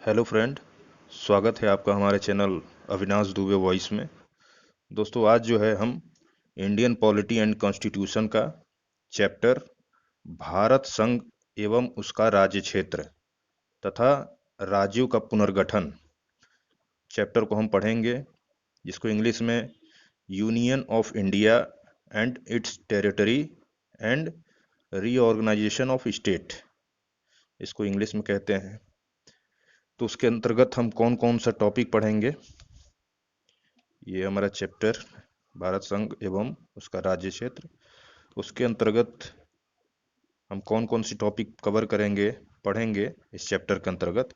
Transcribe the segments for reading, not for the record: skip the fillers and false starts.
Hello friend. स्वागत है आपका हमारे चैनल अविनाश दुबे वॉइस में। दोस्तों, आज जो है हम इंडियन पॉलिटी एंड कॉन्स्टिट्यूशन का चैप्टर भारत संघ एवं उसका राज्य क्षेत्र तथा राज्यों का पुनर्गठन चैप्टर को हम पढ़ेंगे, जिसको इंग्लिश में union of India and its territory and reorganisation of state, इसको इंग्लिश में कहते हैं। तो उसके अंतर्गत हम कौन कौन सा टॉपिक पढ़ेंगे, ये हमारा चैप्टर भारत संघ एवं उसका राज्य क्षेत्र, उसके अंतर्गत हम कौन कौन सी टॉपिक कवर करेंगे, पढ़ेंगे इस चैप्टर के अंतर्गत,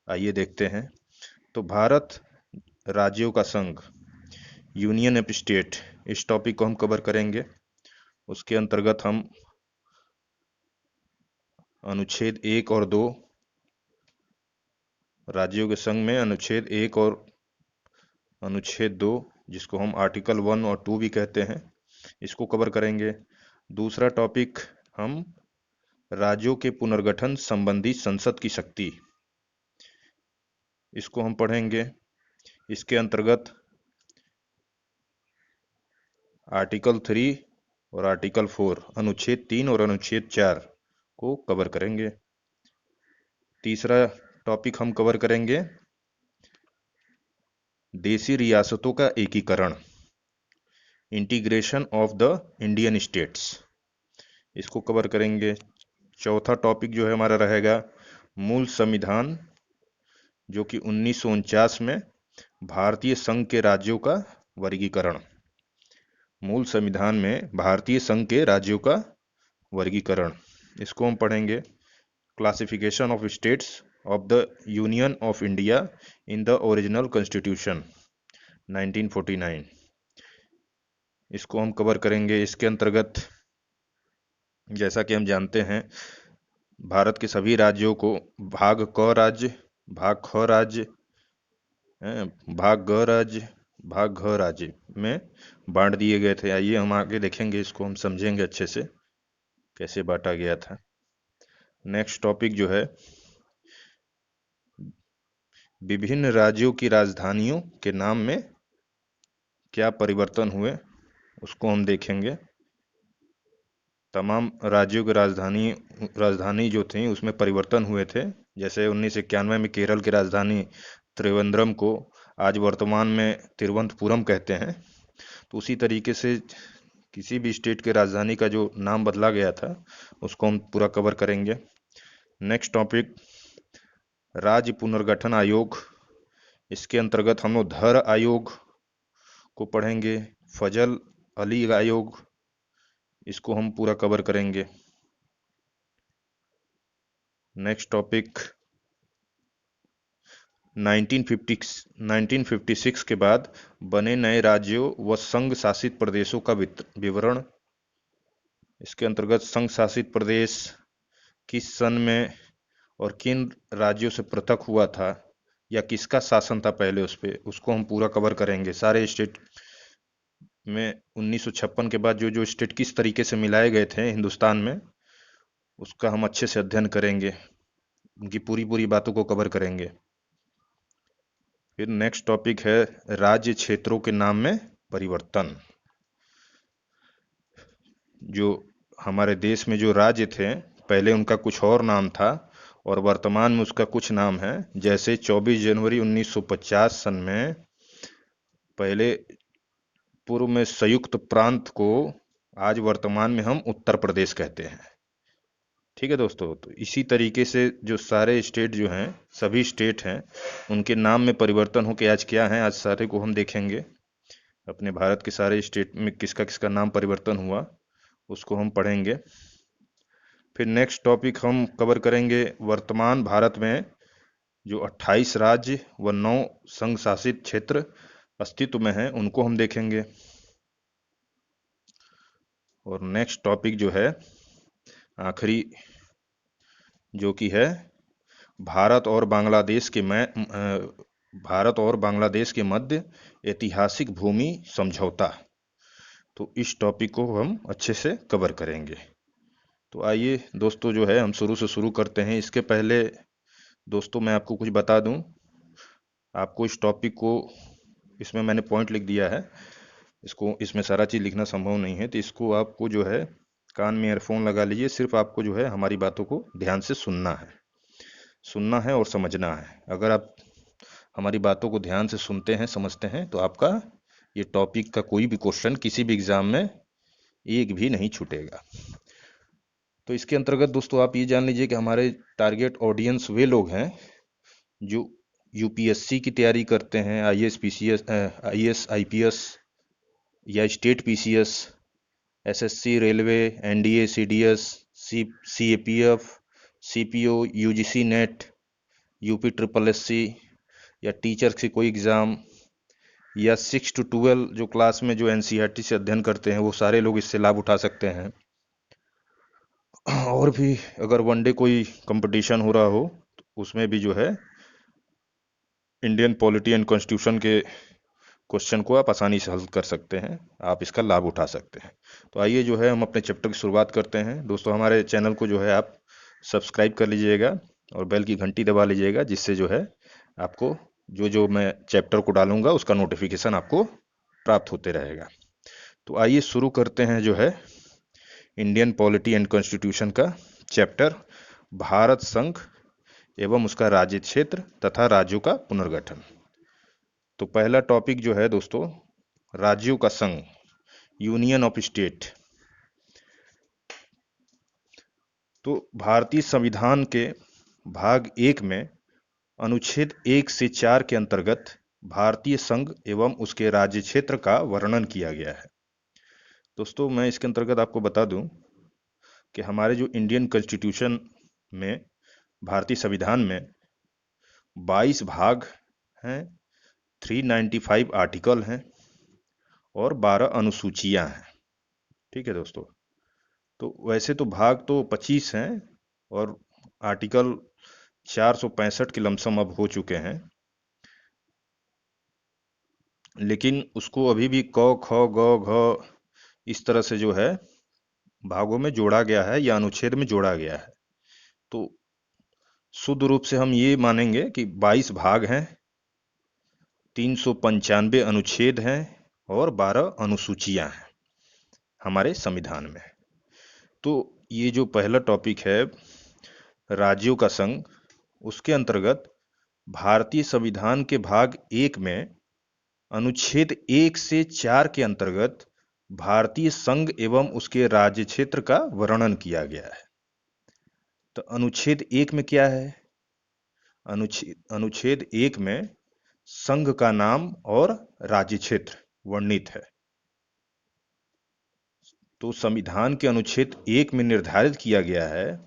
आइए देखते हैं। तो भारत राज्यों का संघ, यूनियन ऑफ स्टेट, इस टॉपिक को हम कवर करेंगे। उसके अंतर्गत हम अनुच्छेद 1 और 2, राज्यों के संघ में अनुच्छेद 1 और अनुच्छेद 2, जिसको हम आर्टिकल 1 और 2 भी कहते हैं, इसको कवर करेंगे। दूसरा टॉपिक हम राज्यों के पुनर्गठन संबंधी संसद की शक्ति, इसको हम पढ़ेंगे। इसके अंतर्गत आर्टिकल 3 और आर्टिकल 4, अनुच्छेद 3 और अनुच्छेद 4 को कवर करेंगे। तीसरा टॉपिक हम कवर करेंगे देशी रियासतों का एकीकरण, integration of the Indian states, इसको कवर करेंगे। चौथा टॉपिक जो है हमारा रहेगा मूल संविधान, जो कि 1949 में भारतीय संघ के राज्यों का वर्गीकरण, मूल संविधान में भारतीय संघ के राज्यों का वर्गीकरण, इसको हम पढ़ेंगे। Classification of states of the union of India in the original constitution 1949, इसको हम कवर करेंगे। इसके अंतर्गत जैसा कि हम जानते हैं, भारत के सभी राज्यों को भाग क राज्य, भाग ख राज्य, भाग ग राज्य, भाग घ राज्य में बांट दिए गए थे। आइए हम आगे देखेंगे, इसको हम समझेंगे अच्छे से कैसे बांटा गया था। नेक्स्ट टॉपिक जो है विभिन्न राज्यों की राजधानियों के नाम में क्या परिवर्तन हुए, उसको हम देखेंगे। तमाम राज्यों की राजधानी जो थी उसमें परिवर्तन हुए थे। जैसे 1991 में केरल की राजधानी त्रिवेंद्रम को आज वर्तमान में तिरुवनंतपुरम कहते हैं। तो उसी तरीके से किसी भी स्टेट के राजधानी का जो नाम बदला गया था, उसको हम पूरा कवर करेंगे। नेक्स्ट टॉपिक राज्य पुनर्गठन आयोग, इसके अंतर्गत हम लोग धर आयोग को पढ़ेंगे, फजल अली आयोग, इसको हम पूरा कवर करेंगे। नेक्स्ट टॉपिक 1956 के बाद बने नए राज्यों व संघ शासित प्रदेशों का विवरण। इसके अंतर्गत संघ शासित प्रदेश किस सन में और किन राज्यों से पृथक हुआ था, या किसका शासन था पहले उस पे, उसको हम पूरा कवर करेंगे। सारे स्टेट में 1956 के बाद जो जो स्टेट किस तरीके से मिलाए गए थे हिंदुस्तान में, उसका हम अच्छे से अध्ययन करेंगे, उनकी पूरी पूरी बातों को कवर करेंगे। फिर नेक्स्ट टॉपिक है राज्य क्षेत्रों के नाम में परिवर्तन। जो हमारे देश में जो राज्य थे, पहले उनका कुछ और नाम था और वर्तमान में उसका कुछ नाम है। जैसे 24 जनवरी 1950 सन में पहले पूर्व में संयुक्त प्रांत को आज वर्तमान में हम उत्तर प्रदेश कहते हैं। ठीक है दोस्तों, तो इसी तरीके से जो सारे स्टेट जो हैं, सभी स्टेट हैं, उनके नाम में परिवर्तन हो के आज क्या है, आज सारे को हम देखेंगे। अपने भारत के सारे स्टेट में किसका किसका नाम परिवर्तन हुआ, उसको हम पढ़ेंगे। फिर नेक्स्ट टॉपिक हम कवर करेंगे वर्तमान भारत में जो 28 राज्य व 9 संघ शासित क्षेत्र अस्तित्व में हैं, उनको हम देखेंगे। और नेक्स्ट टॉपिक जो है आखिरी, जो कि है भारत और बांग्लादेश के मध्य ऐतिहासिक भूमि समझौता। तो इस टॉपिक को हम अच्छे से कवर करेंगे। तो आइए दोस्तों, जो है हम शुरू से शुरू करते हैं। इसके पहले दोस्तों मैं आपको कुछ बता दूं, आपको इस टॉपिक को, इसमें मैंने पॉइंट लिख दिया है, इसको, इसमें सारा चीज़ लिखना संभव नहीं है, तो इसको आपको जो है कान में ईयरफोन लगा लीजिए, सिर्फ आपको जो है हमारी बातों को ध्यान से सुनना है और समझना है। अगर आप हमारी बातों को ध्यान से सुनते हैं, समझते हैं, तो आपका ये टॉपिक का कोई भी क्वेश्चन किसी भी एग्जाम में एक भी नहीं छूटेगा। तो इसके अंतर्गत दोस्तों आप ये जान लीजिए कि हमारे टारगेट ऑडियंस वे लोग हैं जो यूपीएससी की तैयारी करते हैं, आईएएस पीसीएस, आईएएस आईपीएस या state PCS, SSC, railway, NDA, CDS, CAPF, CPO, UGC net, UP triple SC या टीचर की कोई एग्ज़ाम, या 6 to 12 जो क्लास में जो एनसीईआरटी से अध्ययन करते हैं, वो सारे लोग इससे लाभ उठा सकते हैं। और भी अगर वनडे कोई कंपटीशन हो रहा हो तो उसमें भी जो है इंडियन पॉलिटी एंड कॉन्स्टिट्यूशन के क्वेश्चन को आप आसानी से हल कर सकते हैं, आप इसका लाभ उठा सकते हैं। तो आइए जो है हम अपने चैप्टर की शुरुआत करते हैं। दोस्तों हमारे चैनल को जो है आप सब्सक्राइब कर लीजिएगा और बेल की घंटी दबा लीजिएगा, जिससे जो है आपको जो जो मैं चैप्टर को डालूंगा उसका नोटिफिकेशन आपको प्राप्त होते रहेगा। तो आइए शुरू करते हैं जो है इंडियन पॉलिटी एंड कॉन्स्टिट्यूशन का चैप्टर, भारत संघ एवं उसका राज्य क्षेत्र तथा राज्यों का पुनर्गठन। तो पहला टॉपिक जो है दोस्तों, राज्यों का संघ, यूनियन ऑफ स्टेट। तो भारतीय संविधान के भाग 1 में अनुच्छेद 1 से 4 के अंतर्गत भारतीय संघ एवं उसके राज्य क्षेत्र का वर्णन किया गया है। दोस्तों मैं इसके अंतर्गत आपको बता दूं कि हमारे जो इंडियन कॉन्स्टिट्यूशन में, भारतीय संविधान में 22 भाग हैं, 395 आर्टिकल हैं और 12 अनुसूचियां हैं। ठीक है दोस्तों, तो वैसे तो भाग तो 25 हैं और आर्टिकल 465 के लमसम अब हो चुके हैं, लेकिन उसको अभी भी क ख ग घ इस तरह से जो है भागों में जोड़ा गया है या अनुच्छेद में जोड़ा गया है। तो शुद्ध रूप से हम ये मानेंगे कि 22 भाग हैं, 395 अनुच्छेद हैं और 12 अनुसूचियां हैं हमारे संविधान में। तो ये जो पहला टॉपिक है राज्यों का संघ, उसके अंतर्गत भारतीय संविधान के भाग 1 में अनुच्छेद 1 से 4 के अंतर्गत भारतीय संघ एवं उसके राज्य क्षेत्र का वर्णन किया गया है। तो अनुच्छेद 1 में क्या है? अनुच्छेद 1 में संघ का नाम और राज्य क्षेत्र वर्णित है। तो संविधान के अनुच्छेद 1 में निर्धारित किया गया है,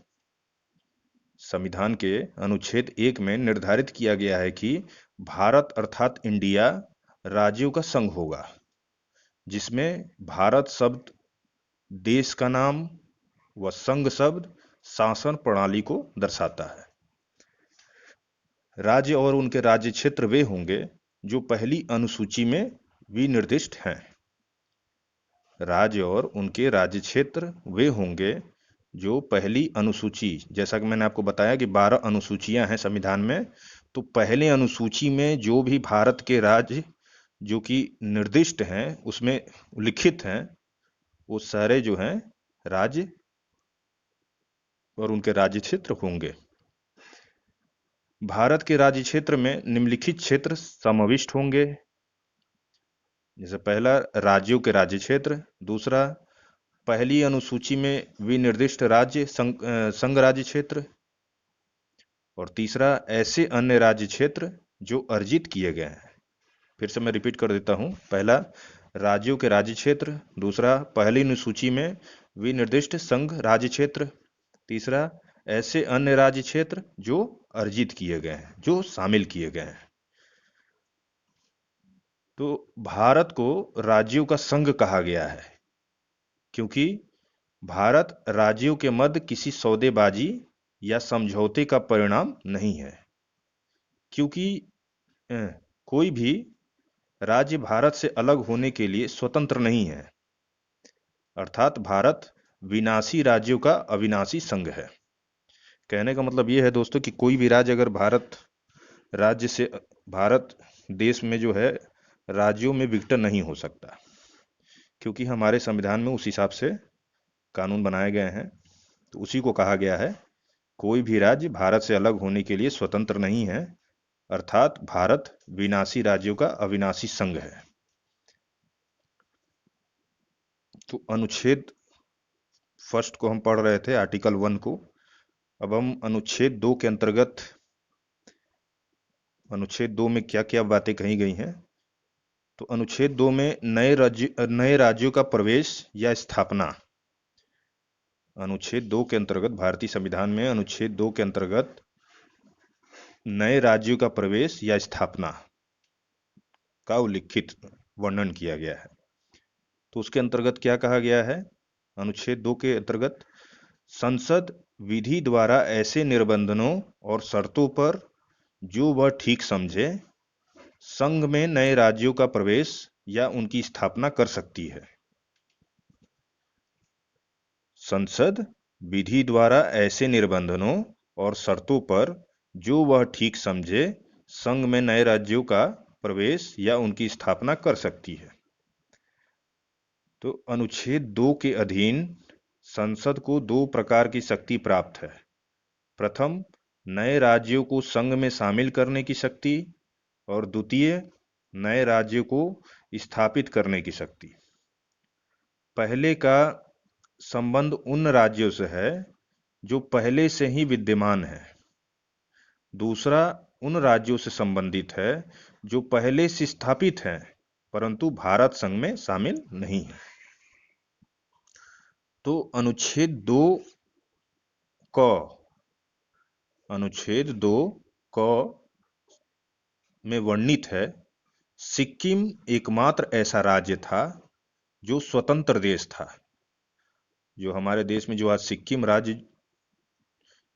संविधान के अनुच्छेद 1 में निर्धारित किया गया है कि भारत अर्थात इंडिया राज्यों का संघ होगा, जिसमें भारत शब्द देश का नाम व संघ शब्द शासन प्रणाली को दर्शाता है। राज्य और उनके राज्य क्षेत्र वे होंगे जो पहली अनुसूची में विनिर्दिष्ट हैं। राज्य और उनके राज्य क्षेत्र वे होंगे जो पहली अनुसूची, जैसा कि मैंने आपको बताया कि 12 अनुसूचियां हैं संविधान में, तो पहले अनुसूची में जो भी भारत के राज्य जो कि निर्दिष्ट हैं, उसमें लिखित हैं, वो सारे जो हैं राज्य और उनके राज्य क्षेत्र होंगे। भारत के राज्य क्षेत्र में निम्नलिखित क्षेत्र समाविष्ट होंगे, जैसे पहला राज्यों के राज्य क्षेत्र, दूसरा पहली अनुसूची में विनिर्दिष्ट राज्य संघ राज्य क्षेत्र, और तीसरा ऐसे अन्य राज्य क्षेत्र जो अर्जित किए गए हैं। फिर से मैं रिपीट कर देता हूं, पहला राज्यों के राज्य क्षेत्र, दूसरा पहली अनुसूची में विनिर्दिष्ट संघ राज्य क्षेत्र, तीसरा ऐसे अन्य राज्य क्षेत्र जो अर्जित किए गए हैं, जो शामिल किए गए हैं। तो भारत को राज्यों का संघ कहा गया है क्योंकि भारत राज्यों के मध्य किसी सौदेबाजी या समझौते का परिणाम नहीं है, क्योंकि कोई भी राज्य भारत से अलग होने के लिए स्वतंत्र नहीं है, अर्थात भारत विनाशी राज्यों का अविनाशी संघ है। कहने का मतलब ये है दोस्तों कि कोई भी राज्य अगर राज्य से भारत देश में जो है राज्यों में विघटन नहीं हो सकता, क्योंकि हमारे संविधान में उस हिसाब से कानून बनाए गए हैं। तो उसी को कहा गया है, कोई भी राज्य भारत से अलग होने के लिए स्वतंत्र नहीं है, अर्थात भारत विनाशी राज्यों का अविनाशी संघ है। तो अनुच्छेद फर्स्ट को हम पढ़ रहे थे, आर्टिकल 1 को। अब हम अनुच्छेद 2 के अंतर्गत, अनुच्छेद 2 में क्या क्या बातें कही गई हैं। तो अनुच्छेद 2 में नए राज्यों का प्रवेश या स्थापना, अनुच्छेद 2 के अंतर्गत, भारतीय संविधान में अनुच्छेद 2 के अंतर्गत नए राज्यों का प्रवेश या स्थापना का उल्लिखित वर्णन किया गया है। तो उसके अंतर्गत क्या कहा गया है? अनुच्छेद 2 के अंतर्गत संसद विधि द्वारा ऐसे निबंधनों और शर्तों पर जो वह ठीक समझे संघ में नए राज्यों का प्रवेश या उनकी स्थापना कर सकती है। संसद विधि द्वारा ऐसे निबंधनों और शर्तों पर जो वह ठीक समझे संघ में नए राज्यों का प्रवेश या उनकी स्थापना कर सकती है। तो अनुच्छेद 2 के अधीन संसद को दो प्रकार की शक्ति प्राप्त है। प्रथम, नए राज्यों को संघ में शामिल करने की शक्ति, और द्वितीय, नए राज्यों को स्थापित करने की शक्ति। पहले का संबंध उन राज्यों से है जो पहले से ही विद्यमान है। दूसरा उन राज्यों से संबंधित है जो पहले से स्थापित हैं परंतु भारत संघ में शामिल नहीं है। तो अनुच्छेद 2 क में वर्णित है, सिक्किम एकमात्र ऐसा राज्य था जो स्वतंत्र देश था। जो हमारे देश में जो आज सिक्किम राज्य,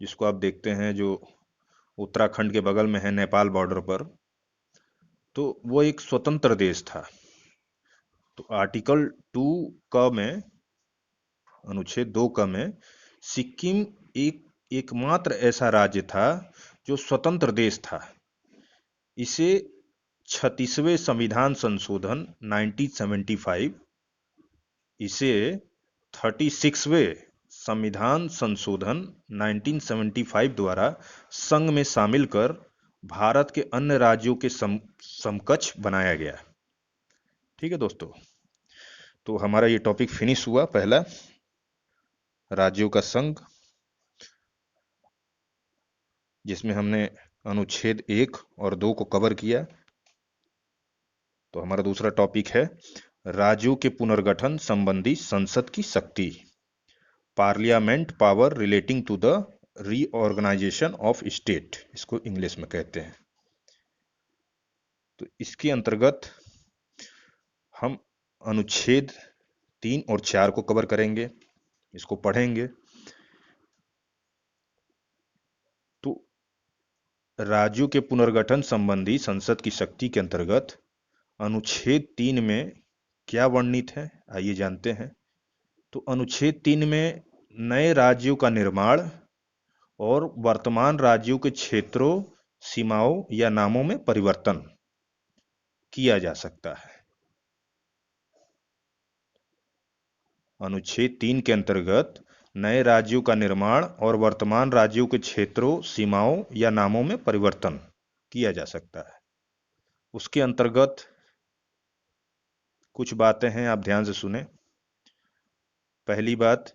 जिसको आप देखते हैं, जो उत्तराखंड के बगल में है, नेपाल बॉर्डर पर, तो वो एक स्वतंत्र देश था। तो आर्टिकल 2 क में, अनुच्छेद 2 क में, सिक्किम एकमात्र ऐसा राज्य था जो स्वतंत्र देश था। इसे 36वें संविधान संशोधन 1975, इसे 36वें संविधान संशोधन 1975 द्वारा संघ में शामिल कर भारत के अन्य राज्यों के समकक्ष बनाया गया। ठीक है दोस्तों, तो हमारा ये टॉपिक फिनिश हुआ, पहला राज्यों का संघ, जिसमें हमने अनुच्छेद 1 और 2 को कवर किया। तो हमारा दूसरा टॉपिक है राज्यों के पुनर्गठन संबंधी संसद की शक्ति, parliament power relating to the reorganisation of state, इसको इंग्लिश में कहते हैं। तो इसके अंतर्गत हम अनुच्छेद 3 और 4 को कवर करेंगे, इसको पढ़ेंगे। तो राज्यों के पुनर्गठन संबंधी संसद की शक्ति के अंतर्गत अनुच्छेद 3 में क्या वर्णित है, आइए जानते हैं। तो अनुच्छेद 3 में नए राज्यों का निर्माण और वर्तमान राज्यों के क्षेत्रों, सीमाओं या नामों में परिवर्तन किया जा सकता है। अनुच्छेद 3 के अंतर्गत नए राज्यों का निर्माण और वर्तमान राज्यों के क्षेत्रों, सीमाओं या नामों में परिवर्तन किया जा सकता है। उसके अंतर्गत कुछ बातें हैं, आप ध्यान से सुने। पहली बात,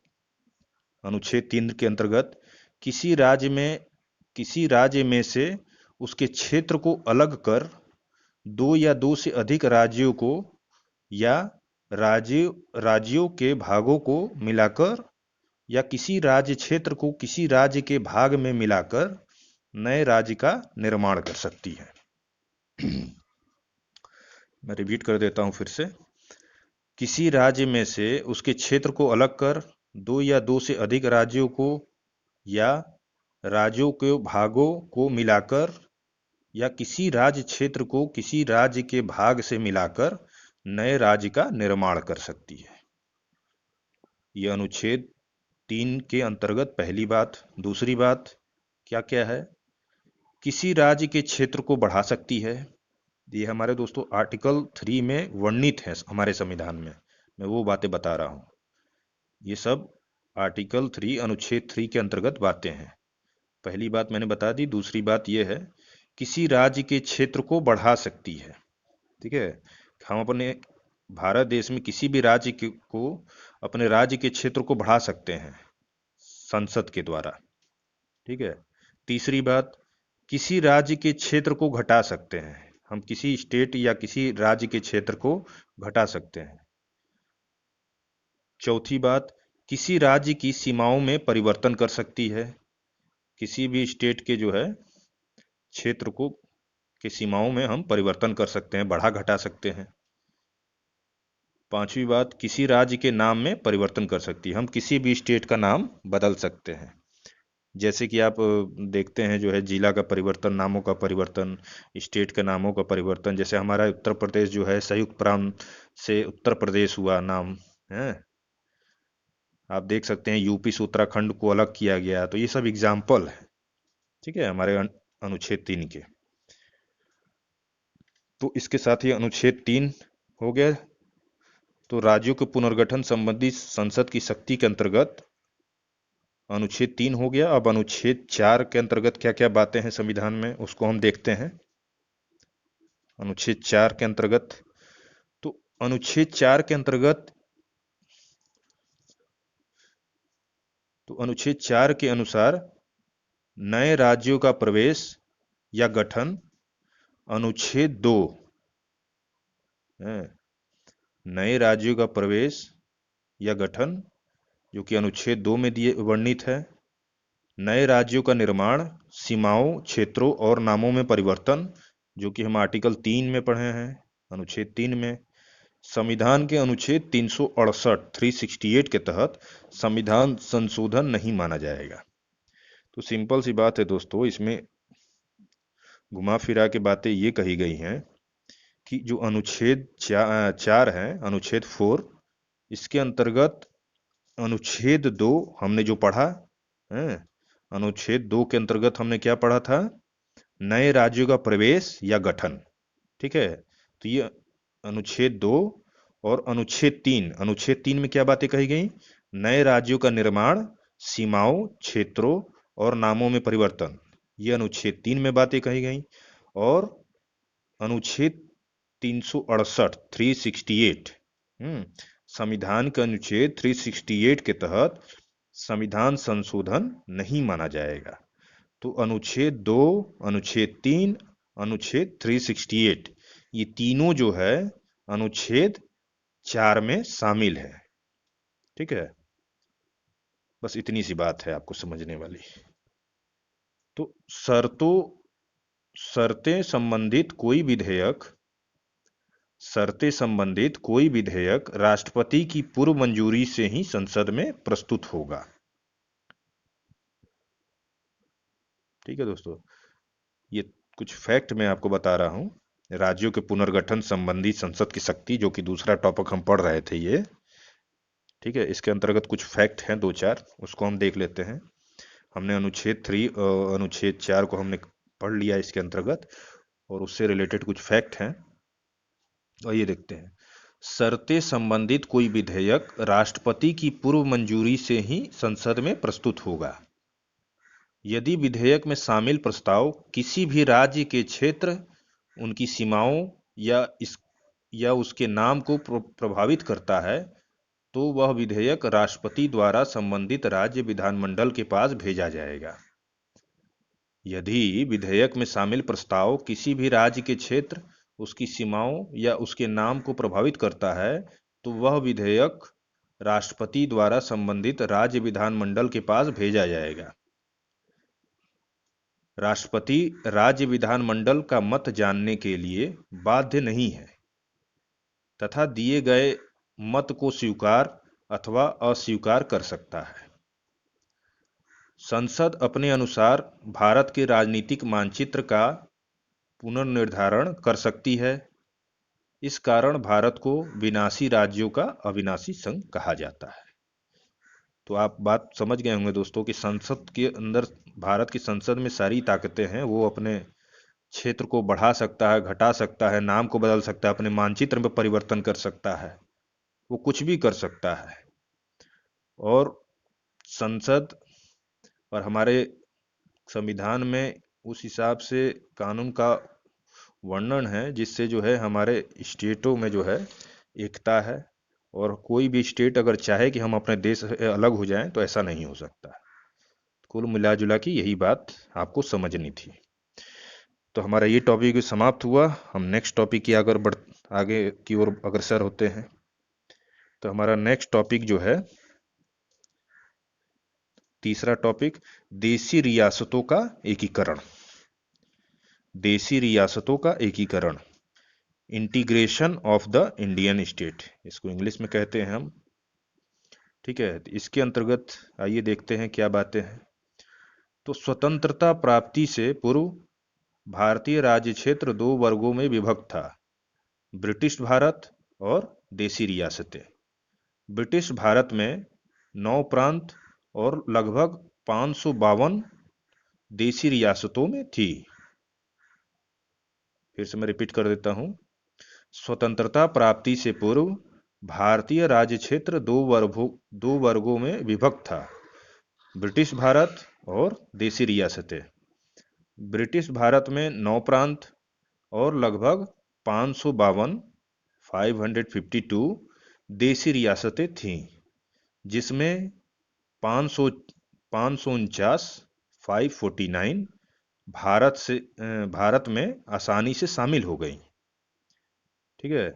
अनुच्छेद 3 के अंतर्गत किसी राज्य में से उसके क्षेत्र को अलग कर दो या दो से अधिक राज्यों को या राज्यों के भागों को मिलाकर या किसी राज्य क्षेत्र को किसी राज्य के भाग में मिलाकर नए राज्य का निर्माण कर सकती है। मैं रिपीट कर देता हूं फिर से। किसी राज्य में से उसके क्षेत्र को अलग कर दो या दो से अधिक राज्यों को या राज्यों के भागों को मिलाकर या किसी राज्य क्षेत्र को किसी राज्य के भाग से मिलाकर नए राज्य का निर्माण कर सकती है। यह अनुच्छेद 3 के अंतर्गत पहली बात। दूसरी बात, क्या क्या है? किसी राज्य के क्षेत्र को बढ़ा सकती है। ये हमारे दोस्तों आर्टिकल 3 में वर्णित है हमारे संविधान में। मैं वो बातें बता रहा हूँ। ये सब आर्टिकल 3 अनुच्छेद 3 के अंतर्गत बातें हैं। पहली बात मैंने बता दी। दूसरी बात यह है, किसी राज्य के क्षेत्र को बढ़ा सकती है। ठीक है, हम अपने भारत देश में किसी भी राज्य को अपने राज्य के क्षेत्र को बढ़ा सकते हैं संसद के द्वारा। ठीक है। तीसरी बात, किसी राज्य के क्षेत्र को घटा सकते हैं। हम किसी स्टेट या किसी राज्य के क्षेत्र को घटा सकते हैं। चौथी बात, किसी राज्य की सीमाओं में परिवर्तन कर सकती है। किसी भी स्टेट के जो है क्षेत्र को की सीमाओं में हम परिवर्तन कर सकते हैं, बढ़ा घटा सकते हैं। पांचवी बात, किसी राज्य के नाम में परिवर्तन कर सकती है। हम किसी भी स्टेट का नाम बदल सकते हैं। जैसे कि आप देखते हैं जो है जिला का परिवर्तन, नामों का परिवर्तन, स्टेट के नामों का परिवर्तन। जैसे हमारा उत्तर प्रदेश जो है संयुक्त प्रांत से उत्तर प्रदेश हुआ नाम है। आप देख सकते हैं यूपी से उत्तराखंड को अलग किया गया। तो ये सब एग्जाम्पल है, ठीक है, हमारे अनुच्छेद 3 के। तो इसके साथ ही अनुच्छेद 3 हो गया। तो राज्यों के पुनर्गठन संबंधी संसद की शक्ति के अंतर्गत अनुच्छेद 3 हो गया। अब अनुच्छेद 4 के अंतर्गत क्या क्या बातें हैं संविधान में, उसको हम देखते हैं। अनुच्छेद 4 के अंतर्गत, तो अनुच्छेद 4 के अंतर्गत, तो अनुच्छेद 4 के अनुसार नए राज्यों का प्रवेश या गठन, अनुच्छेद 2 नए राज्यों का प्रवेश या गठन जो कि अनुच्छेद 2 में दिए वर्णित है। नए राज्यों का निर्माण, सीमाओं, क्षेत्रों और नामों में परिवर्तन जो कि हम आर्टिकल 3 में पढ़े हैं, अनुच्छेद 3 में। संविधान के अनुच्छेद 368 के तहत संविधान संशोधन नहीं माना जाएगा। तो सिंपल सी बात है दोस्तों, इसमें घुमा फिरा के बातें ये कही गई हैं कि जो अनुच्छेद 4 है, अनुच्छेद 4, इसके अंतर्गत अनुच्छेद 2 हमने जो पढ़ा है, अनुच्छेद 2 के अंतर्गत हमने क्या पढ़ा था? नए राज्यों का प्रवेश या गठन। ठीक है, तो ये अनुच्छेद 2 और अनुच्छेद 3, अनुच्छेद 3 में क्या बातें कही गई? नए राज्यों का निर्माण, सीमाओं, क्षेत्रों और नामों में परिवर्तन, ये अनुच्छेद 3 में बातें कही गई। और अनुच्छेद 368 संविधान के अनुच्छेद 368 के तहत संविधान संशोधन नहीं माना जाएगा। तो अनुच्छेद 2, अनुच्छेद 3, अनुच्छेद 368 ये तीनों जो है अनुच्छेद 4 में शामिल है। ठीक है, बस इतनी सी बात है आपको समझने वाली। तो शर्तें संबंधित कोई विधेयक राष्ट्रपति की पूर्व मंजूरी से ही संसद में प्रस्तुत होगा। ठीक है दोस्तों, ये कुछ फैक्ट मैं आपको बता रहा हूं राज्यों के पुनर्गठन संबंधी संसद की शक्ति, जो कि दूसरा टॉपिक हम पढ़ रहे थे ये। ठीक है, इसके अंतर्गत कुछ फैक्ट हैं 2-4, उसको हम देख लेते हैं। हमने अनुच्छेद 3 अनुच्छेद 4 को हमने पढ़ लिया इसके अंतर्गत, और उससे रिलेटेड कुछ फैक्ट हैं, और ये देखते हैं। शर्तें संबंधित कोई विधेयक राष्ट्रपति की पूर्व मंजूरी से ही संसद में प्रस्तुत होगा। यदि विधेयक में शामिल प्रस्ताव किसी भी राज्य के क्षेत्र, उनकी सीमाओं या उसके नाम को प्रभावित करता है, तो वह विधेयक राष्ट्रपति द्वारा संबंधित राज्य विधानमंडल के पास भेजा जाएगा। यदि विधेयक में शामिल प्रस्ताव किसी भी राज्य के क्षेत्र, उसकी सीमाओं या उसके नाम को प्रभावित करता है, तो वह विधेयक राष्ट्रपति द्वारा संबंधित राज्य विधानमंडल के पास भेजा जाएगा। राष्ट्रपति राज्य विधानमंडल का मत जानने के लिए बाध्य नहीं है तथा दिए गए मत को स्वीकार अथवा अस्वीकार कर सकता है। संसद अपने अनुसार भारत के राजनीतिक मानचित्र का पुनर्निर्धारण कर सकती है। इस कारण भारत को विनाशी राज्यों का अविनाशी संघ कहा जाता है। तो आप बात समझ गए होंगे दोस्तों कि संसद के अंदर, भारत की संसद में सारी ताकतें हैं। वो अपने क्षेत्र को बढ़ा सकता है, घटा सकता है, नाम को बदल सकता है, अपने मानचित्र में परिवर्तन कर सकता है, वो कुछ भी कर सकता है। और संसद और हमारे संविधान में उस हिसाब से कानून का वर्णन है जिससे जो है हमारे स्टेटों में जो है एकता है। और कोई भी स्टेट अगर चाहे कि हम अपने देश से अलग हो जाएं तो ऐसा नहीं हो सकता। कुल मिला जुला की यही बात आपको समझनी थी। तो हमारा ये टॉपिक समाप्त हुआ। हम नेक्स्ट टॉपिक की अगर आगे की ओर अग्रसर होते हैं। तो हमारा नेक्स्ट टॉपिक जो है, तीसरा टॉपिक, देशी रियासतों का एकीकरण। देशी रियासतों का एकीकरण, integration of the Indian state, इसको इंग्लिश में कहते हैं हम। ठीक है, तो इसके अंतर्गत आइए देखते हैं क्या बातें हैं। तो स्वतंत्रता प्राप्ति से पूर्व भारतीय राज्य क्षेत्र दो वर्गों में विभक्त था, ब्रिटिश भारत और देशी रियासतें। ब्रिटिश भारत में 9 प्रांत और लगभग 552 देशी रियासतों में थी। फिर से मैं रिपीट कर देता हूं। स्वतंत्रता प्राप्ति से पूर्व भारतीय राज्य क्षेत्र दो वर्गों में विभक्त था, ब्रिटिश भारत और देशी रियासतें। ब्रिटिश भारत में 9 प्रांत और लगभग 552 552 देशी रियासतें थीं, जिसमें 500 549 549 भारत में आसानी से शामिल हो गई। ठीक है,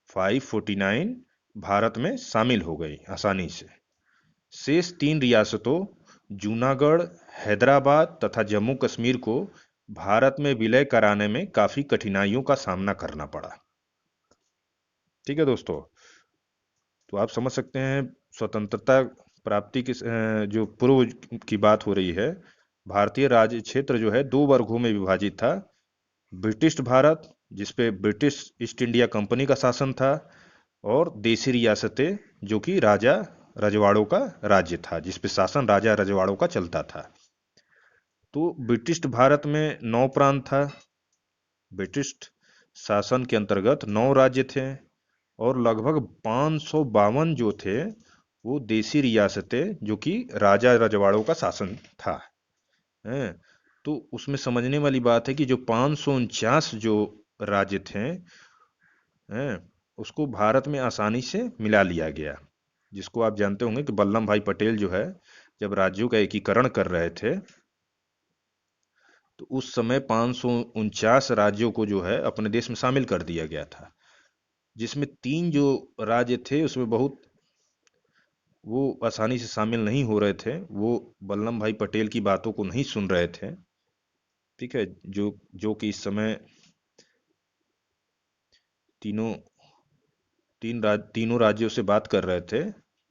549 भारत में शामिल हो गई आसानी से। शेष 3 रियासतों जूनागढ़, हैदराबाद तथा जम्मू कश्मीर को भारत में विलय कराने में काफी कठिनाइयों का सामना करना पड़ा। ठीक है दोस्तों, तो आप समझ सकते हैं स्वतंत्रता प्राप्ति की जो पूर्व की बात हो रही है। भारतीय राज्य क्षेत्र जो है 2 वर्गों में विभाजित था, ब्रिटिश भारत जिसपे ब्रिटिश ईस्ट इंडिया कंपनी का शासन था, और देशी रियासतें जो कि राजा रजवाड़ों का राज्य था, जिसपे शासन राजा रजवाड़ों का चलता था। तो ब्रिटिश भारत में 9 प्रांत था, ब्रिटिश शासन के अंतर्गत 9 राज्य थे, और लगभग 552 जो थे वो देशी रियासतें जो कि राजा रजवाड़ों का शासन था। हैं, तो उसमें समझने वाली बात है कि जो 549 जो राज्य थे, हैं, उसको भारत में आसानी से मिला लिया गया। जिसको आप जानते होंगे कि वल्लभ भाई पटेल जो है जब राज्यों का एकीकरण कर रहे थे तो उस समय 549 राज्यों को जो है अपने देश में शामिल कर दिया गया था, जिसमें 3 जो राज्य थे उसमें बहुत वो आसानी से शामिल नहीं हो रहे थे, वो वल्लभ भाई पटेल की बातों को नहीं सुन रहे थे। ठीक है, जो जो कि इस समय तीनों तीनों राज्यों से बात कर रहे थे।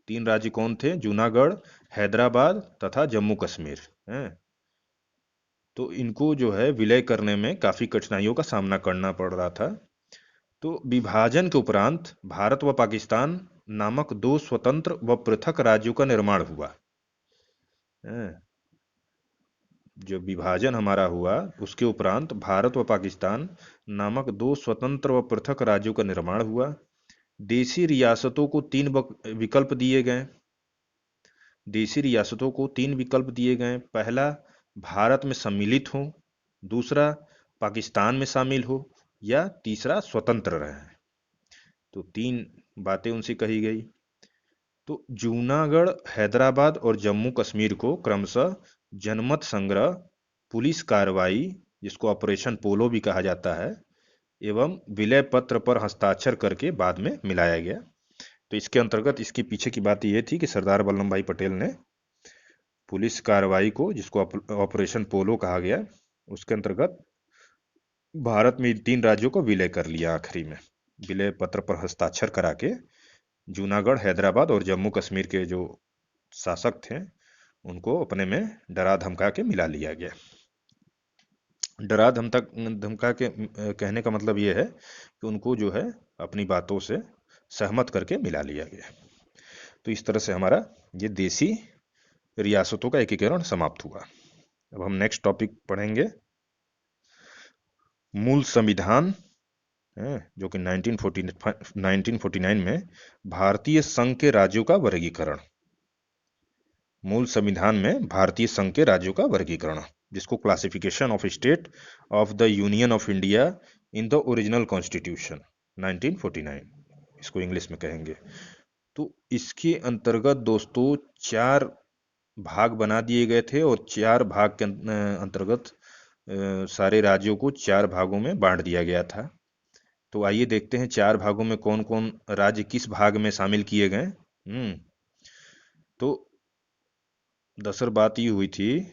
3 राज्य कौन थे? जूनागढ़, हैदराबाद तथा जम्मू कश्मीर हैं। तो इनको जो है विलय करने में काफी कठिनाइयों का सामना करना पड़ रहा था। तो विभाजन के उपरांत भारत व पाकिस्तान नामक 2 स्वतंत्र व पृथक राज्यों का निर्माण हुआ। हैं। जो विभाजन हमारा हुआ उसके उपरांत भारत व पाकिस्तान नामक 2 स्वतंत्र व पृथक राज्यों का निर्माण हुआ। देशी रियासतों को 3 विकल्प दिए गए। देशी रियासतों को 3 विकल्प दिए गए। पहला, भारत में सम्मिलित हो, दूसरा पाकिस्तान में शामिल हो, या तीसरा स्वतंत्र रहे। तो 3 बातें उनसे कही गई। तो जूनागढ़, हैदराबाद और जम्मू कश्मीर को क्रमशः जनमत संग्रह, पुलिस कार्रवाई जिसको ऑपरेशन पोलो भी कहा जाता है, एवं विलय पत्र पर हस्ताक्षर करके बाद में मिलाया गया। तो इसके अंतर्गत इसके पीछे की बात यह थी कि सरदार वल्लभ भाई पटेल ने पुलिस कार्रवाई को, जिसको ऑपरेशन पोलो कहा गया, उसके अंतर्गत भारत में 3 राज्यों को विलय कर लिया। आखिरी में विलय पत्र पर हस्ताक्षर करा के जूनागढ़, हैदराबाद और जम्मू कश्मीर के जो शासक थे उनको अपने में डरा धमका के मिला लिया गया। डरा धमका के कहने का मतलब ये है कि उनको जो है अपनी बातों से सहमत करके मिला लिया गया। तो इस तरह से हमारा ये देसी रियासतों का एकीकरण समाप्त हुआ। अब हम नेक्स्ट टॉपिक पढ़ेंगे, मूल संविधान, जो कि 1949 में भारतीय संघ के राज्यों का वर्गीकरण। मूल संविधान में भारतीय संघ के राज्यों का वर्गीकरण, जिसको classification of state of the union of India in the original constitution 1949, इसको इंग्लिश में कहेंगे। तो इसके अंतर्गत दोस्तों 4 भाग बना दिए गए थे और 4 भाग के अंतर्गत सारे राज्यों को 4 भागों में बांट दिया गया था। तो आइए देखते हैं 4 भागों में कौन कौन राज्य किस भाग में शामिल किए गए। तो दरअसल बात ये हुई थी,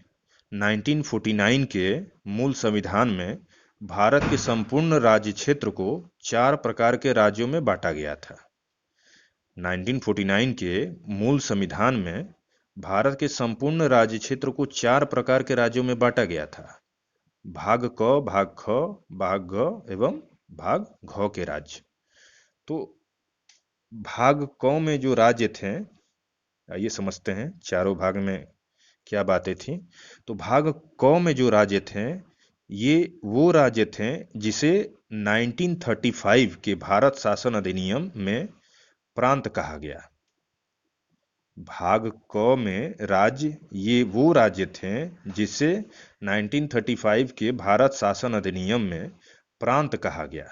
1949 के मूल संविधान में भारत के संपूर्ण राज्य क्षेत्र को 4 प्रकार के राज्यों में बांटा गया था। 1949 के मूल संविधान में भारत के संपूर्ण राज्य क्षेत्र को 4 प्रकार के राज्यों में बांटा गया था। भाग क, भाग ख, भाग घ एवं भाग घ के राज्य। तो भाग क में जो राज्य थे, आइए समझते हैं चारों भाग में क्या बातें थी। तो भाग क में जो राज्य थे, ये वो राज्य थे जिसे 1935 के भारत शासन अधिनियम में प्रांत कहा गया। भाग क में राज्य ये वो राज्य थे जिसे 1935 के भारत शासन अधिनियम में प्रांत कहा गया,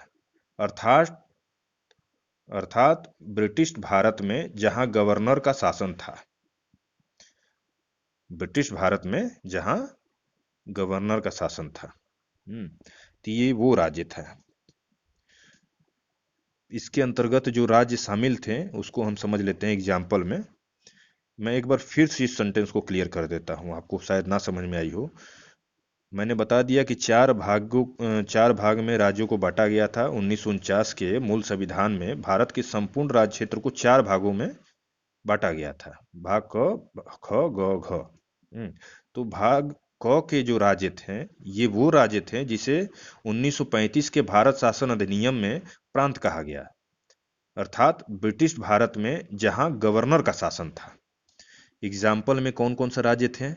अर्थात ब्रिटिश भारत में जहां गवर्नर का शासन था। ब्रिटिश भारत में जहां गवर्नर का शासन था, तो ये वो राज्य था। इसके अंतर्गत जो राज्य शामिल थे उसको हम समझ लेते हैं एग्जाम्पल में। मैं एक बार फिर से इस सेंटेंस को क्लियर कर देता हूं, आपको शायद ना समझ में आई हो। मैंने बता दिया कि 4 भाग में राज्यों को बांटा गया था। 1949 के मूल संविधान में भारत के संपूर्ण राज्य क्षेत्र को 4 भागों में बांटा गया था, भाग क, ख, ग, घ। तो भाग क के जो राज्य थे, ये वो राज्य थे जिसे 1935 के भारत शासन अधिनियम में प्रांत कहा गया, अर्थात ब्रिटिश भारत में जहां गवर्नर का शासन था। एग्जाम्पल में कौन कौन सा राज्य थे?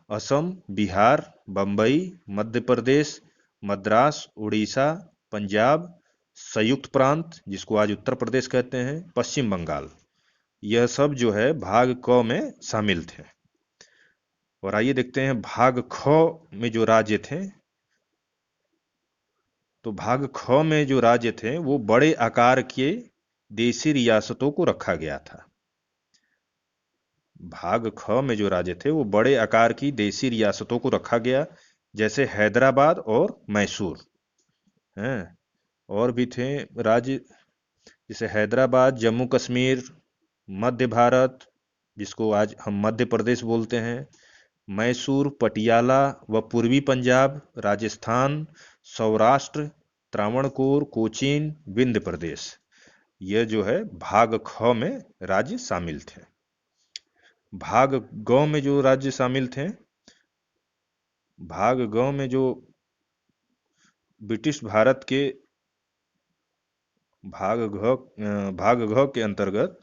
असम, बिहार, बम्बई, मध्य प्रदेश, मद्रास, उड़ीसा, पंजाब, संयुक्त प्रांत जिसको आज उत्तर प्रदेश कहते हैं, पश्चिम बंगाल। यह सब जो है भाग क में शामिल थे। और आइए देखते हैं भाग ख में जो राज्य थे। तो भाग ख में जो राज्य थे वो बड़े आकार के देशी रियासतों को रखा गया था। भाग ख में जो राज्य थे वो बड़े आकार की देशी रियासतों को रखा गया, जैसे हैदराबाद और मैसूर हैं। और भी थे राज्य, जैसे हैदराबाद, जम्मू कश्मीर, मध्य भारत जिसको आज हम मध्य प्रदेश बोलते हैं, मैसूर, पटियाला व पूर्वी पंजाब, राजस्थान, सौराष्ट्र, त्रावणकोर, कोचीन, विंध्य प्रदेश। यह जो है भाग ख में राज्य शामिल थे। भाग ग में जो राज्य शामिल थे, भाग ग में जो ब्रिटिश भारत के भाग घ के अंतर्गत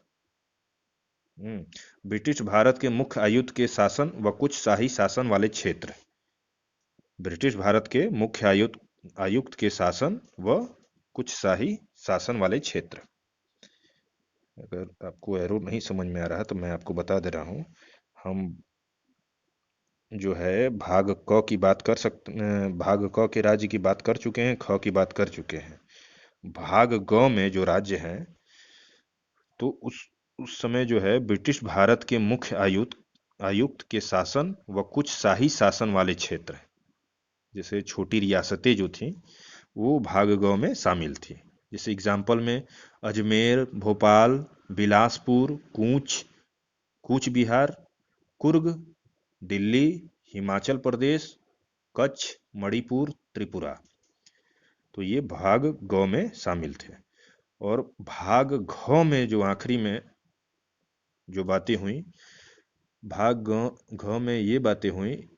ब्रिटिश भारत के मुख्य आयुक्त के शासन व कुछ शाही शासन वाले क्षेत्र। ब्रिटिश भारत के मुख्य आयुक्त के शासन व कुछ शाही शासन वाले क्षेत्र। अगर आपको एरो नहीं समझ में आ रहा तो मैं आपको बता दे रहा हूं। हम जो है भाग क की बात कर सकते, भाग क के राज्य की बात कर चुके हैं, ख की बात कर चुके हैं। भाग ग में जो राज्य हैं, तो उस समय जो है ब्रिटिश भारत के मुख्य आयुक्त के शासन व कुछ शाही शासन वाले क्षेत्र, जैसे छोटी रियासतें जो थी वो भाग ग में शामिल थी। जैसे एग्जाम्पल में अजमेर, भोपाल, बिलासपुर, कूच बिहार, कुर्ग, दिल्ली, हिमाचल प्रदेश, कच्छ, मणिपुर, त्रिपुरा। तो ये भाग ग में शामिल थे। और भाग घ में जो आखिरी में जो बातें हुई, भाग घ में ये बातें हुई,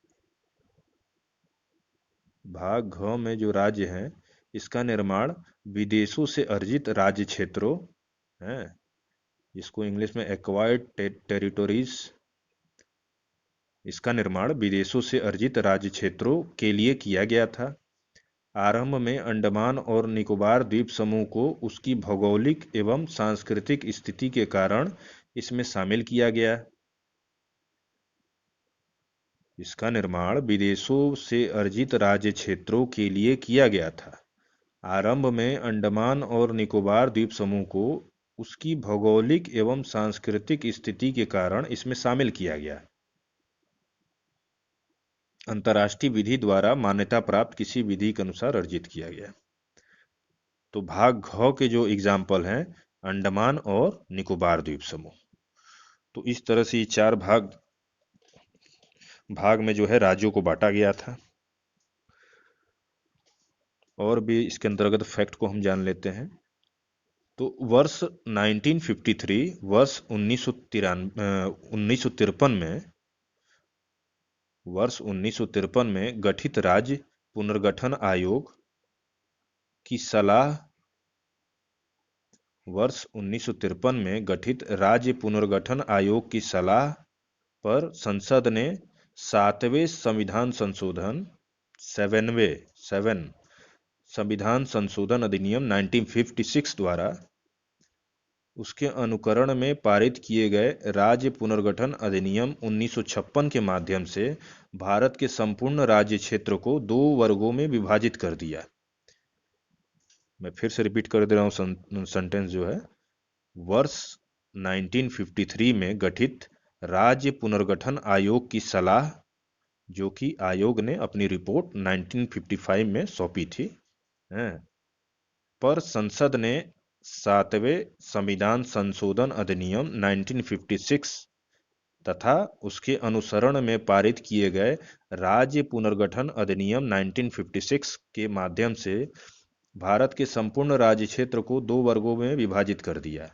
भाग घ में जो राज्य हैं इसका निर्माण विदेशों से अर्जित राज्य क्षेत्रों हैं, जिसको इंग्लिश में एक्वायर्ड टेरिटोरीज, इसका निर्माण विदेशों से अर्जित राज्य क्षेत्रों के लिए किया गया था। आरंभ में अंडमान और निकोबार द्वीप समूह को उसकी भौगोलिक एवं सांस्कृतिक स्थिति के कारण इसमें शामिल किया गया। इसका निर्माण विदेशों से अर्जित राज्य क्षेत्रों के लिए किया गया था। आरंभ में अंडमान और निकोबार द्वीप समूह को उसकी भौगोलिक एवं सांस्कृतिक स्थिति के कारण इसमें शामिल किया गया। अंतर्राष्ट्रीय विधि द्वारा मान्यता प्राप्त किसी विधि के अनुसार अर्जित किया गया। तो भाग घ के जो एग्जाम्पल हैं, अंडमान और निकोबार द्वीप समूह। तो इस तरह से ये 4 भाग में जो है राज्यों को बांटा गया था। और भी इसके अंतर्गत फैक्ट को हम जान लेते हैं। तो वर्ष 1953, वर्ष 1953 में गठित राज्य पुनर्गठन आयोग की सलाह वर्ष 1953 में गठित राज्य पुनर्गठन आयोग की सलाह पर संसद ने 7वें संविधान संशोधन अधिनियम 1956 द्वारा उसके अनुकरण में पारित किए गए राज्य पुनर्गठन अधिनियम 1956 के माध्यम से भारत के संपूर्ण राज्य क्षेत्र को 2 वर्गों में विभाजित कर दिया। मैं फिर से रिपीट कर दे रहा हूँ सेंटेंस जो है, वर्ष 1953 में गठित राज्य पुनर्गठन आयोग की सलाह, जो कि आयोग ने अपनी रिपोर्ट 1955 में सौंपी थी, पर संसद ने 7वें संविधान संशोधन अधिनियम 1956 तथा उसके अनुसरण में पारित किए गए राज्य पुनर्गठन अधिनियम 1956 के माध्यम से भारत के संपूर्ण राज्य क्षेत्र को 2 वर्गों में विभाजित कर दिया।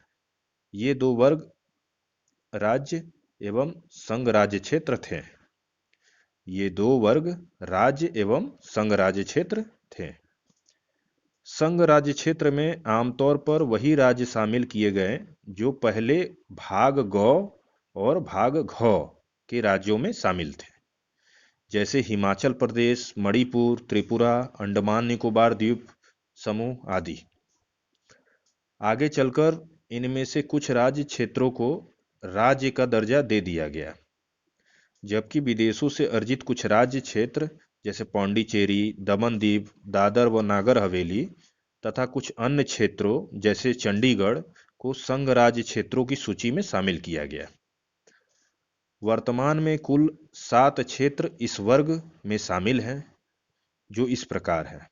ये 2 वर्ग राज्य एवं संघ राज्य क्षेत्र थे। ये 2 वर्ग राज्य एवं संघ राज्य क्षेत्र थे। संघ राज्य क्षेत्र में आमतौर पर वही राज्य शामिल किए गए जो पहले भाग ग और भाग घ के राज्यों में शामिल थे, जैसे हिमाचल प्रदेश, मणिपुर, त्रिपुरा, अंडमान निकोबार द्वीप समूह आदि। आगे चलकर इनमें से कुछ राज्य क्षेत्रों को राज्य का दर्जा दे दिया गया, जबकि विदेशों से अर्जित कुछ राज्य क्षेत्र जैसे पौंडीचेरी, दमन दीव, दादर व नागर हवेली तथा कुछ अन्य क्षेत्रों जैसे चंडीगढ़ को संघ राज्य क्षेत्रों की सूची में शामिल किया गया। वर्तमान में कुल 7 क्षेत्र इस वर्ग में शामिल हैं, जो इस प्रकार है।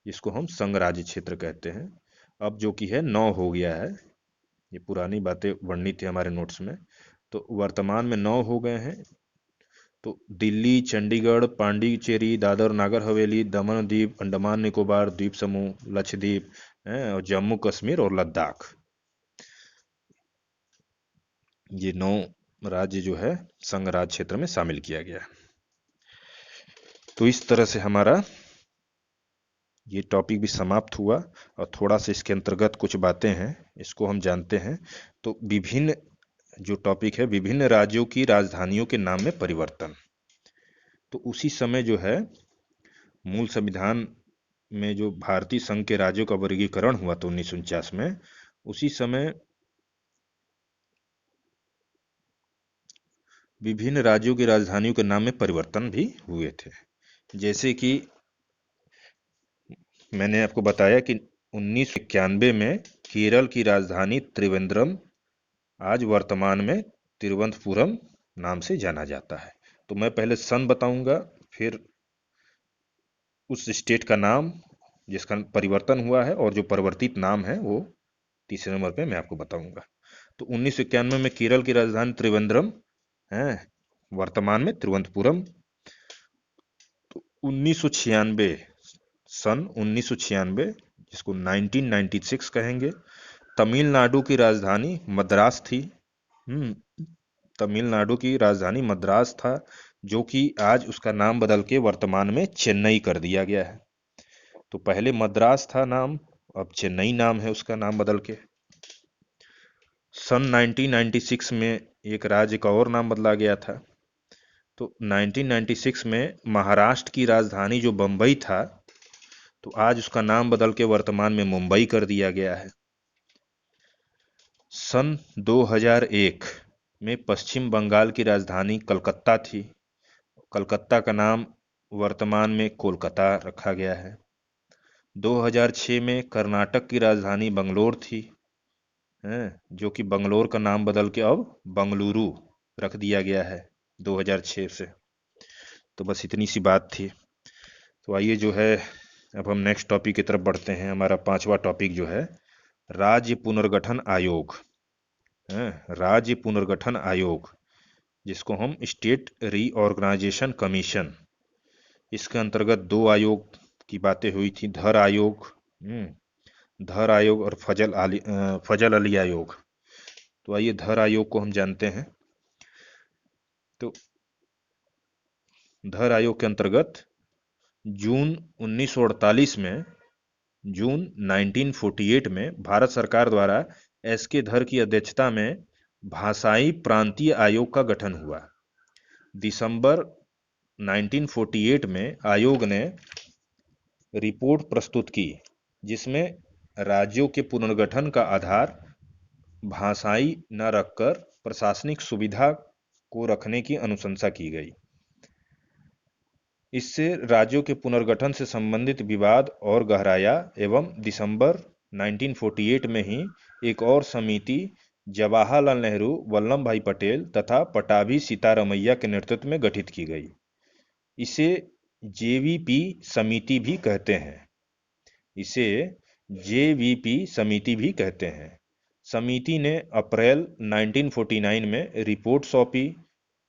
इसको हम संघ राज्य क्षेत्र कहते हैं। अब जो कि है 9 हो गया है, ये पुरानी बातें वर्णित थी हमारे नोट्स में, तो वर्तमान में 9 हो गए हैं। तो दिल्ली, चंडीगढ़, पांडिचेरी, दादर नागर हवेली, दमन द्वीप, अंडमान निकोबार द्वीप समूह, लक्षद्वीप और जम्मू कश्मीर और लद्दाख, ये 9 राज्य जो है संघ राज्य क्षेत्र में शामिल किया गया। तो इस तरह से हमारा ये टॉपिक भी समाप्त हुआ और थोड़ा सा इसके अंतर्गत कुछ बातें हैं, इसको हम जानते हैं। तो विभिन्न जो टॉपिक है, विभिन्न राज्यों की राजधानियों के नाम में परिवर्तन। तो उसी समय जो है मूल संविधान में जो भारतीय संघ के राज्यों का वर्गीकरण हुआ था 1949 में, उसी समय विभिन्न राज्यों की राजधानियों के नाम में परिवर्तन भी हुए थे। जैसे कि मैंने आपको बताया कि 1991 में केरल की राजधानी त्रिवेंद्रम आज वर्तमान में तिरुवनंतपुरम नाम से जाना जाता है। तो मैं पहले सन बताऊंगा, फिर उस स्टेट का नाम जिसका परिवर्तन हुआ है और जो परिवर्तित नाम है वो तीसरे नंबर पे मैं आपको बताऊंगा। तो 1991 में केरल की राजधानी त्रिवेंद्रम है, वर्तमान में तिरुवनंतपुरम। तो 1996 सन 1996, जिसको 1996 कहेंगे, तमिलनाडु की राजधानी मद्रास थी। तमिलनाडु की राजधानी मद्रास था, जो कि आज उसका नाम बदल के वर्तमान में चेन्नई कर दिया गया है। तो पहले मद्रास था नाम, अब चेन्नई नाम है उसका नाम बदल के। सन 1996 में एक राज्य का और नाम बदला गया था। तो 1996 में महाराष्ट्र की राजधानी जो बम्बई था, तो आज उसका नाम बदल के वर्तमान में मुंबई कर दिया गया है। सन 2001 में पश्चिम बंगाल की राजधानी कलकत्ता थी। कलकत्ता का नाम वर्तमान में कोलकाता रखा गया है। 2006 में कर्नाटक की राजधानी बंगलोर थी, जो कि बंगलोर का नाम बदल के अब बंगलुरु रख दिया गया है 2006 से। तो बस इतनी सी बात थी। तो आइए जो है अब हम नेक्स्ट टॉपिक की तरफ बढ़ते हैं। हमारा पांचवा टॉपिक जो है राज्य पुनर्गठन आयोग, राज्य पुनर्गठन आयोग, जिसको हम स्टेट रीऑर्गेनाइजेशन कमीशन, इसके अंतर्गत दो आयोग की बातें हुई थी, धर आयोग, धर आयोग और फजल अली आयोग। तो आइए धर आयोग को हम जानते हैं। तो धर आयोग के अंतर्गत जून 1948 में, जून 1948 में भारत सरकार द्वारा एस के धर की अध्यक्षता में भाषाई प्रांतीय आयोग का गठन हुआ। दिसंबर 1948 में आयोग ने रिपोर्ट प्रस्तुत की, जिसमें राज्यों के पुनर्गठन का आधार भाषाई न रखकर प्रशासनिक सुविधा को रखने की अनुशंसा की गई। इससे राज्यों के पुनर्गठन से संबंधित विवाद और गहराया एवं दिसंबर 1948 में ही एक और समिति जवाहरलाल नेहरू, वल्लभ भाई पटेल तथा पटाभी सीतारमैया के नेतृत्व में गठित की गई। इसे जेवीपी समिति भी कहते हैं। इसे जेवीपी समिति भी कहते हैं। समिति ने अप्रैल 1949 में रिपोर्ट सौंपी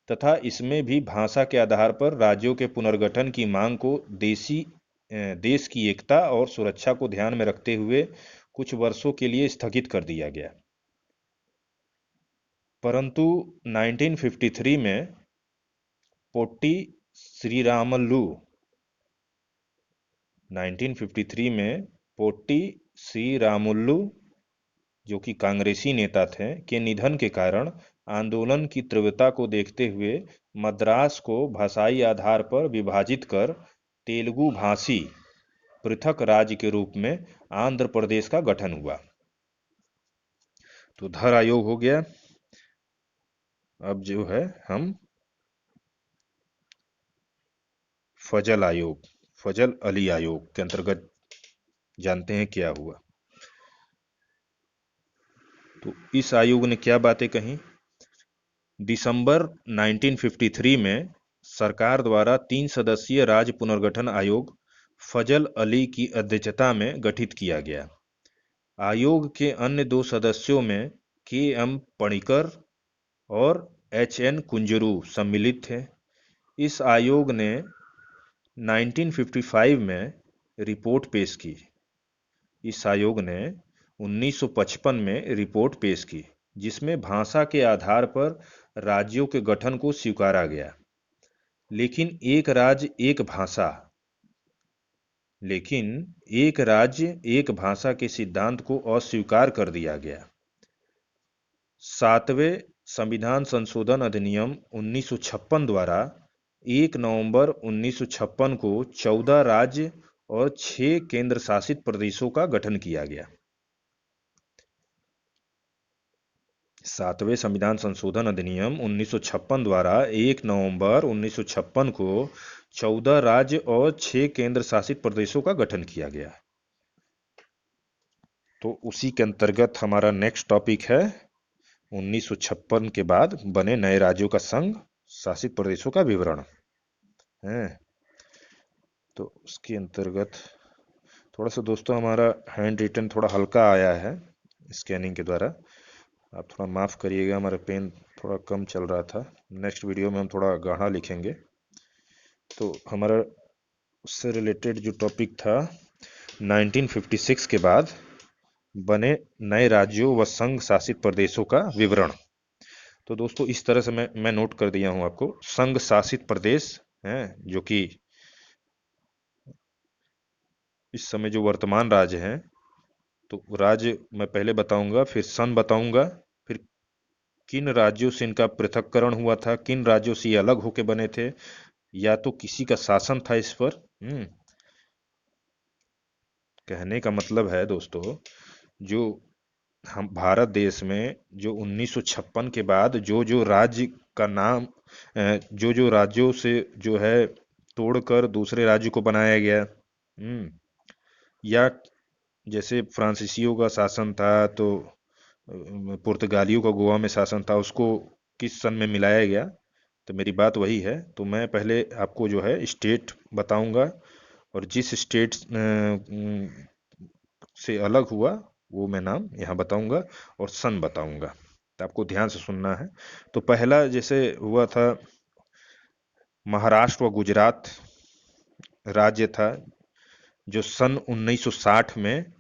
तथा इसमें भी भाषा के आधार पर राज्यों के पुनर्गठन की मांग को देश की एकता और सुरक्षा को ध्यान में रखते हुए कुछ वर्षों के लिए स्थगित कर दिया गया। परंतु 1953 में पोट्टी श्रीरामुलु 1953 में पोट्टी श्रीरामुलु, जो कि कांग्रेसी नेता थे, के निधन के कारण आंदोलन की तीव्रता को देखते हुए मद्रास को भाषाई आधार पर विभाजित कर तेलुगु भाषी पृथक राज्य के रूप में आंध्र प्रदेश का गठन हुआ। तो धर आयोग हो गया। अब जो है हम फजल आयोग, फजल अली आयोग के अंतर्गत जानते हैं क्या हुआ। तो इस आयोग ने क्या बातें कही। दिसंबर 1953 में सरकार द्वारा 3 सदस्यीय राज्य पुनर्गठन आयोग फजल अली की अध्यक्षता में गठित किया गया। आयोग के अन्य 2 सदस्यों में के एम पणिकर और एच एन कुंजरू सम्मिलित थे। इस आयोग ने 1955 में रिपोर्ट पेश की। इस आयोग ने 1955 में रिपोर्ट पेश की, जिसमें भाषा के आधार पर राज्यों के गठन को स्वीकारा गया, लेकिन एक राज्य एक भाषा के सिद्धांत को अस्वीकार कर दिया गया। 7वें संविधान संशोधन अधिनियम 1956 द्वारा 1 नवंबर 1956 को 14 राज्य और 6 केंद्र शासित प्रदेशों का गठन किया गया। 7वें संविधान संशोधन अधिनियम 1956 द्वारा 1 नवंबर 1956 को 14 राज्य और 6 केंद्र शासित प्रदेशों का गठन किया गया। तो उसी के अंतर्गत हमारा नेक्स्ट टॉपिक है 1956 के बाद बने नए राज्यों का संघ शासित प्रदेशों का विवरण है। तो उसके अंतर्गत थोड़ा सा दोस्तों हमारा हैंड रिटन थोड़ा हल्का आया है स्कैनिंग के द्वारा, आप थोड़ा माफ़ करिएगा, हमारा पेन थोड़ा कम चल रहा था। नेक्स्ट वीडियो में हम थोड़ा गाढ़ा लिखेंगे। तो हमारा उससे रिलेटेड जो टॉपिक था 1956 के बाद बने नए राज्यों व संघ शासित प्रदेशों का विवरण। तो दोस्तों इस तरह से मैं नोट कर दिया हूं आपको। संघ शासित प्रदेश हैं, जो कि इस समय जो वर्तमान राज्य हैं, तो राज्य मैं पहले बताऊंगा, फिर सन बताऊंगा, फिर किन राज्यों से इनका पृथक्करण हुआ था, किन राज्यों से ये अलग होके बने थे, या तो किसी का शासन था इस पर। कहने का मतलब है दोस्तों, जो हम भारत देश में जो 1956 के बाद जो जो राज्य का नाम जो जो राज्यों से जो है तोड़कर दूसरे राज्य को बनाया गया, या जैसे फ्रांसीसियों का शासन था तो पुर्तगालियों का गोवा में शासन था, उसको किस सन में मिलाया गया। तो मेरी बात वही है। तो मैं पहले आपको जो है स्टेट बताऊंगा, और जिस स्टेट से अलग हुआ वो मैं नाम यहाँ बताऊंगा और सन बताऊंगा। तो आपको ध्यान से सुनना है। तो पहला जैसे हुआ था, महाराष्ट्र व गुजरात राज्य था, जो सन 1960 में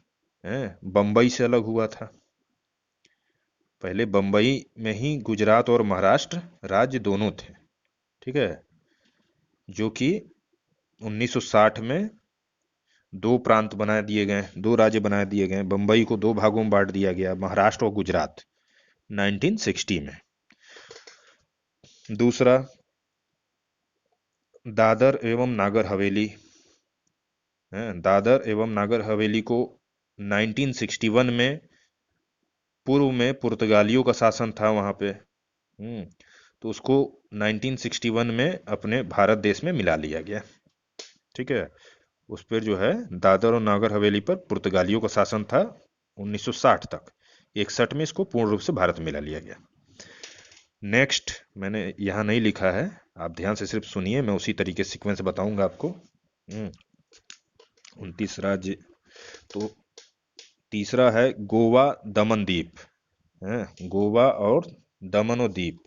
बम्बई से अलग हुआ था। पहले बम्बई में ही गुजरात और महाराष्ट्र राज्य दोनों थे, ठीक है, जो कि 1960 में दो प्रांत बना दिए गए, दो राज्य बना दिए गए। बम्बई को दो भागों में बांट दिया गया, महाराष्ट्र और गुजरात, 1960 में। दूसरा, दादर एवं नागर हवेली, दादर एवं नागर हवेली को 1961 में, पूर्व में पुर्तगालियों का शासन था वहां पे, तो उसको 1961 में अपने भारत देश में मिला लिया गया, ठीक है। उस पर जो है दादर और नागर हवेली पर पुर्तगालियों का शासन था 1960 तक। 61 में इसको पूर्ण रूप से भारत में मिला लिया गया। नेक्स्ट, मैंने यहाँ नहीं लिखा है, आप ध्यान से सिर्फ सुनिए, मैं उसी तरीके सीक्वेंस बताऊंगा आपको। 29 राज्य। तो तीसरा है गोवा दमन द्वीप, गोवा और दमन और द्वीप।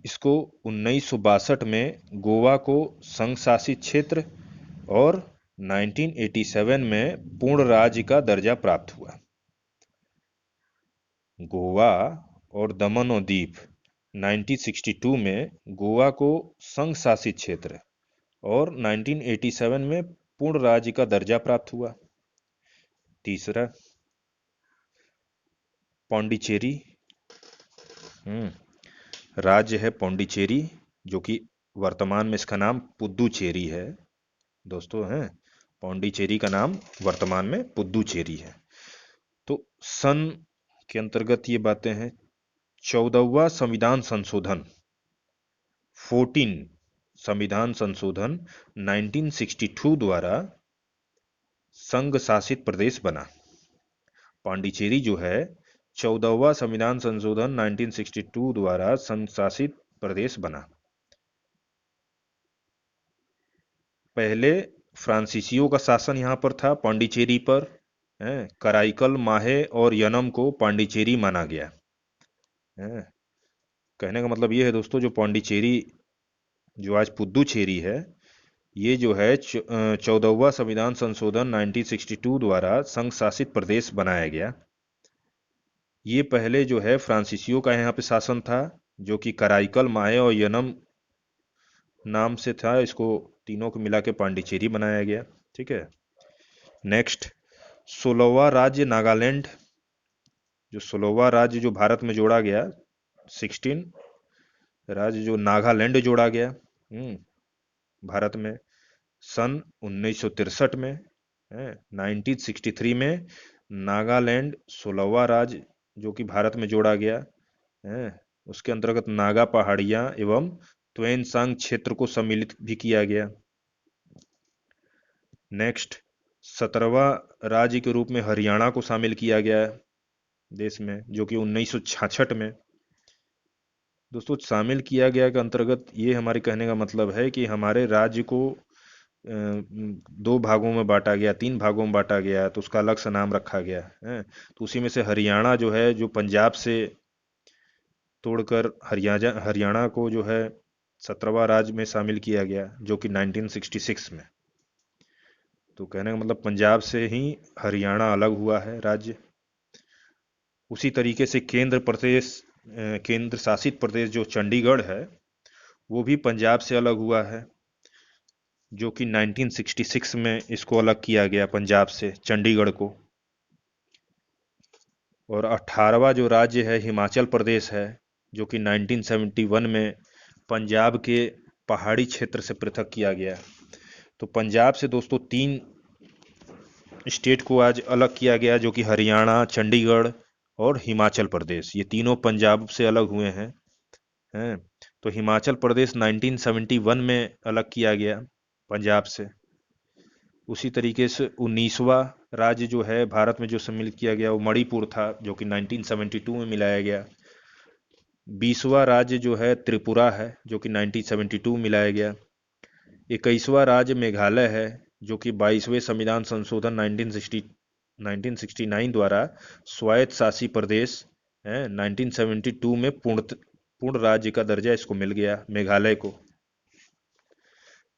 इसको 1962 में गोवा को संघ शासित क्षेत्र और 1987 में पूर्ण राज्य का दर्जा प्राप्त हुआ। गोवा और दमन और दीव 1962 में गोवा को संघ शासित क्षेत्र और 1987 में पूर्ण राज्य का दर्जा प्राप्त हुआ। तीसरा, पौंडीचेरी, राज्य है पौंडीचेरी, जो कि वर्तमान में इसका नाम पुद्दुचेरी है दोस्तों, पौंडीचेरी का नाम वर्तमान में पुद्दुचेरी है। तो सन के अंतर्गत ये बातें हैं। 14वां संविधान संशोधन, 14 संविधान संशोधन 1962 द्वारा संघ शासित प्रदेश बना। पांडिचेरी जो है 14वां संविधान संशोधन 1962 द्वारा संघ शासित प्रदेश बना। पहले फ्रांसीसियों का शासन यहाँ पर था पांडिचेरी पर, कराईकल, माहे और यनम को पांडिचेरी माना गया। कहने का मतलब ये है दोस्तों, जो पांडिचेरी जो आज पुद्दुचेरी है, ये जो है 14वां संविधान संशोधन 1962 द्वारा संघ शासित प्रदेश बनाया गया। ये पहले जो है फ्रांसीसियों का यहाँ पे शासन था, जो कि कराईकल, माहे और यनम नाम से था। इसको तीनों को मिला के पांडिचेरी बनाया गया, ठीक है। नेक्स्ट, 16वां राज्य नागालैंड, जो 16वां राज्य जो भारत में जोड़ा गया, 16 राज्य जो नागालैंड जोड़ा गया भारत में सन 1963 में, 1963 में नागालैंड 16वां राज्य जो कि भारत में जोड़ा गया, उसके अंतर्गत नागा पहाड़ियां एवं त्वेनसांग क्षेत्र को सम्मिलित भी किया गया। नेक्स्ट, 17वां राज्य के रूप में हरियाणा को शामिल किया गया देश में, जो कि 1966 में दोस्तों शामिल किया गया। के अंतर्गत ये हमारे कहने का मतलब है कि हमारे राज्य को दो भागों में बांटा गया, तीन भागों में बांटा गया, तो उसका अलग सा नाम रखा गया है। तो उसी में से हरियाणा जो है, जो पंजाब से तोड़कर हरियाणा को जो है 17वां राज्य में शामिल किया गया, जो कि 1966 में। तो कहने का मतलब पंजाब से ही हरियाणा अलग हुआ है राज्य। उसी तरीके से केंद्र शासित प्रदेश जो चंडीगढ़ है, वो भी पंजाब से अलग हुआ है, जो कि 1966 में इसको अलग किया गया पंजाब से, चंडीगढ़ को। और 18वां जो राज्य है हिमाचल प्रदेश है, जो कि 1971 में पंजाब के पहाड़ी क्षेत्र से पृथक किया गया। तो पंजाब से दोस्तों 3 स्टेट को आज अलग किया गया, जो कि हरियाणा, चंडीगढ़ और हिमाचल प्रदेश। ये तीनों पंजाब से अलग हुए हैं। तो हिमाचल प्रदेश 1971 में अलग किया गया पंजाब से। उसी तरीके से 19वां राज्य जो है भारत में जो सम्मिलित किया गया वो मणिपुर था, जो कि 1972 में मिलाया गया। 20वां राज्य जो है त्रिपुरा है, जो कि 1972 में मिलाया गया। 21वां राज्य मेघालय है, जो कि 22वें संविधान संशोधन 1969 द्वारा स्वायत्त शासी प्रदेश है 1972 में पूर्ण राज्य का दर्जा इसको मिल गया मेघालय को।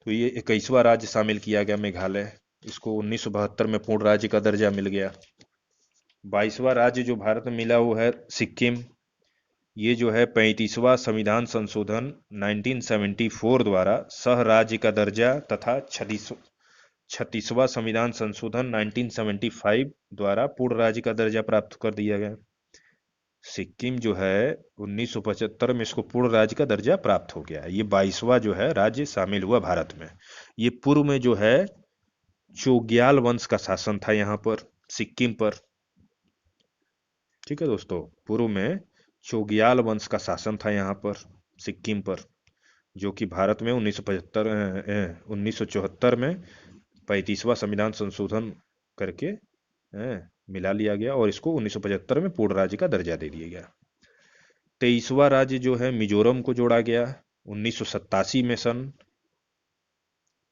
तो ये 21वां राज्य शामिल किया गया मेघालय, इसको 1972 में पूर्ण राज्य का दर्जा मिल गया। 22वां राज्य जो भारत में मिला वो है सिक्किम। ये जो है 35वां संविधान संशोधन 1974 द्वारा सह राज्य का दर्जा तथा 36वां संविधान संशोधन 1975 द्वारा पूर्ण राज्य का दर्जा प्राप्त कर दिया गया। सिक्किम जो है 1975 में इसको पूर्ण राज्य का दर्जा प्राप्त हो गया। ये 22वां जो है राज्य शामिल हुआ भारत में। ये पूर्व में जो है चोग्याल वंश का शासन था यहाँ पर सिक्किम पर। ठीक है दोस्तों, पूर्व में चोग्याल वंश का शासन था यहाँ पर सिक्किम पर, जो कि भारत में 1974 में 35वां संविधान संशोधन करके मिला लिया गया और इसको 1975 में पूर्ण राज्य का दर्जा दे दिया गया। 23वां राज्य जो है मिजोरम को जोड़ा गया 1987 में।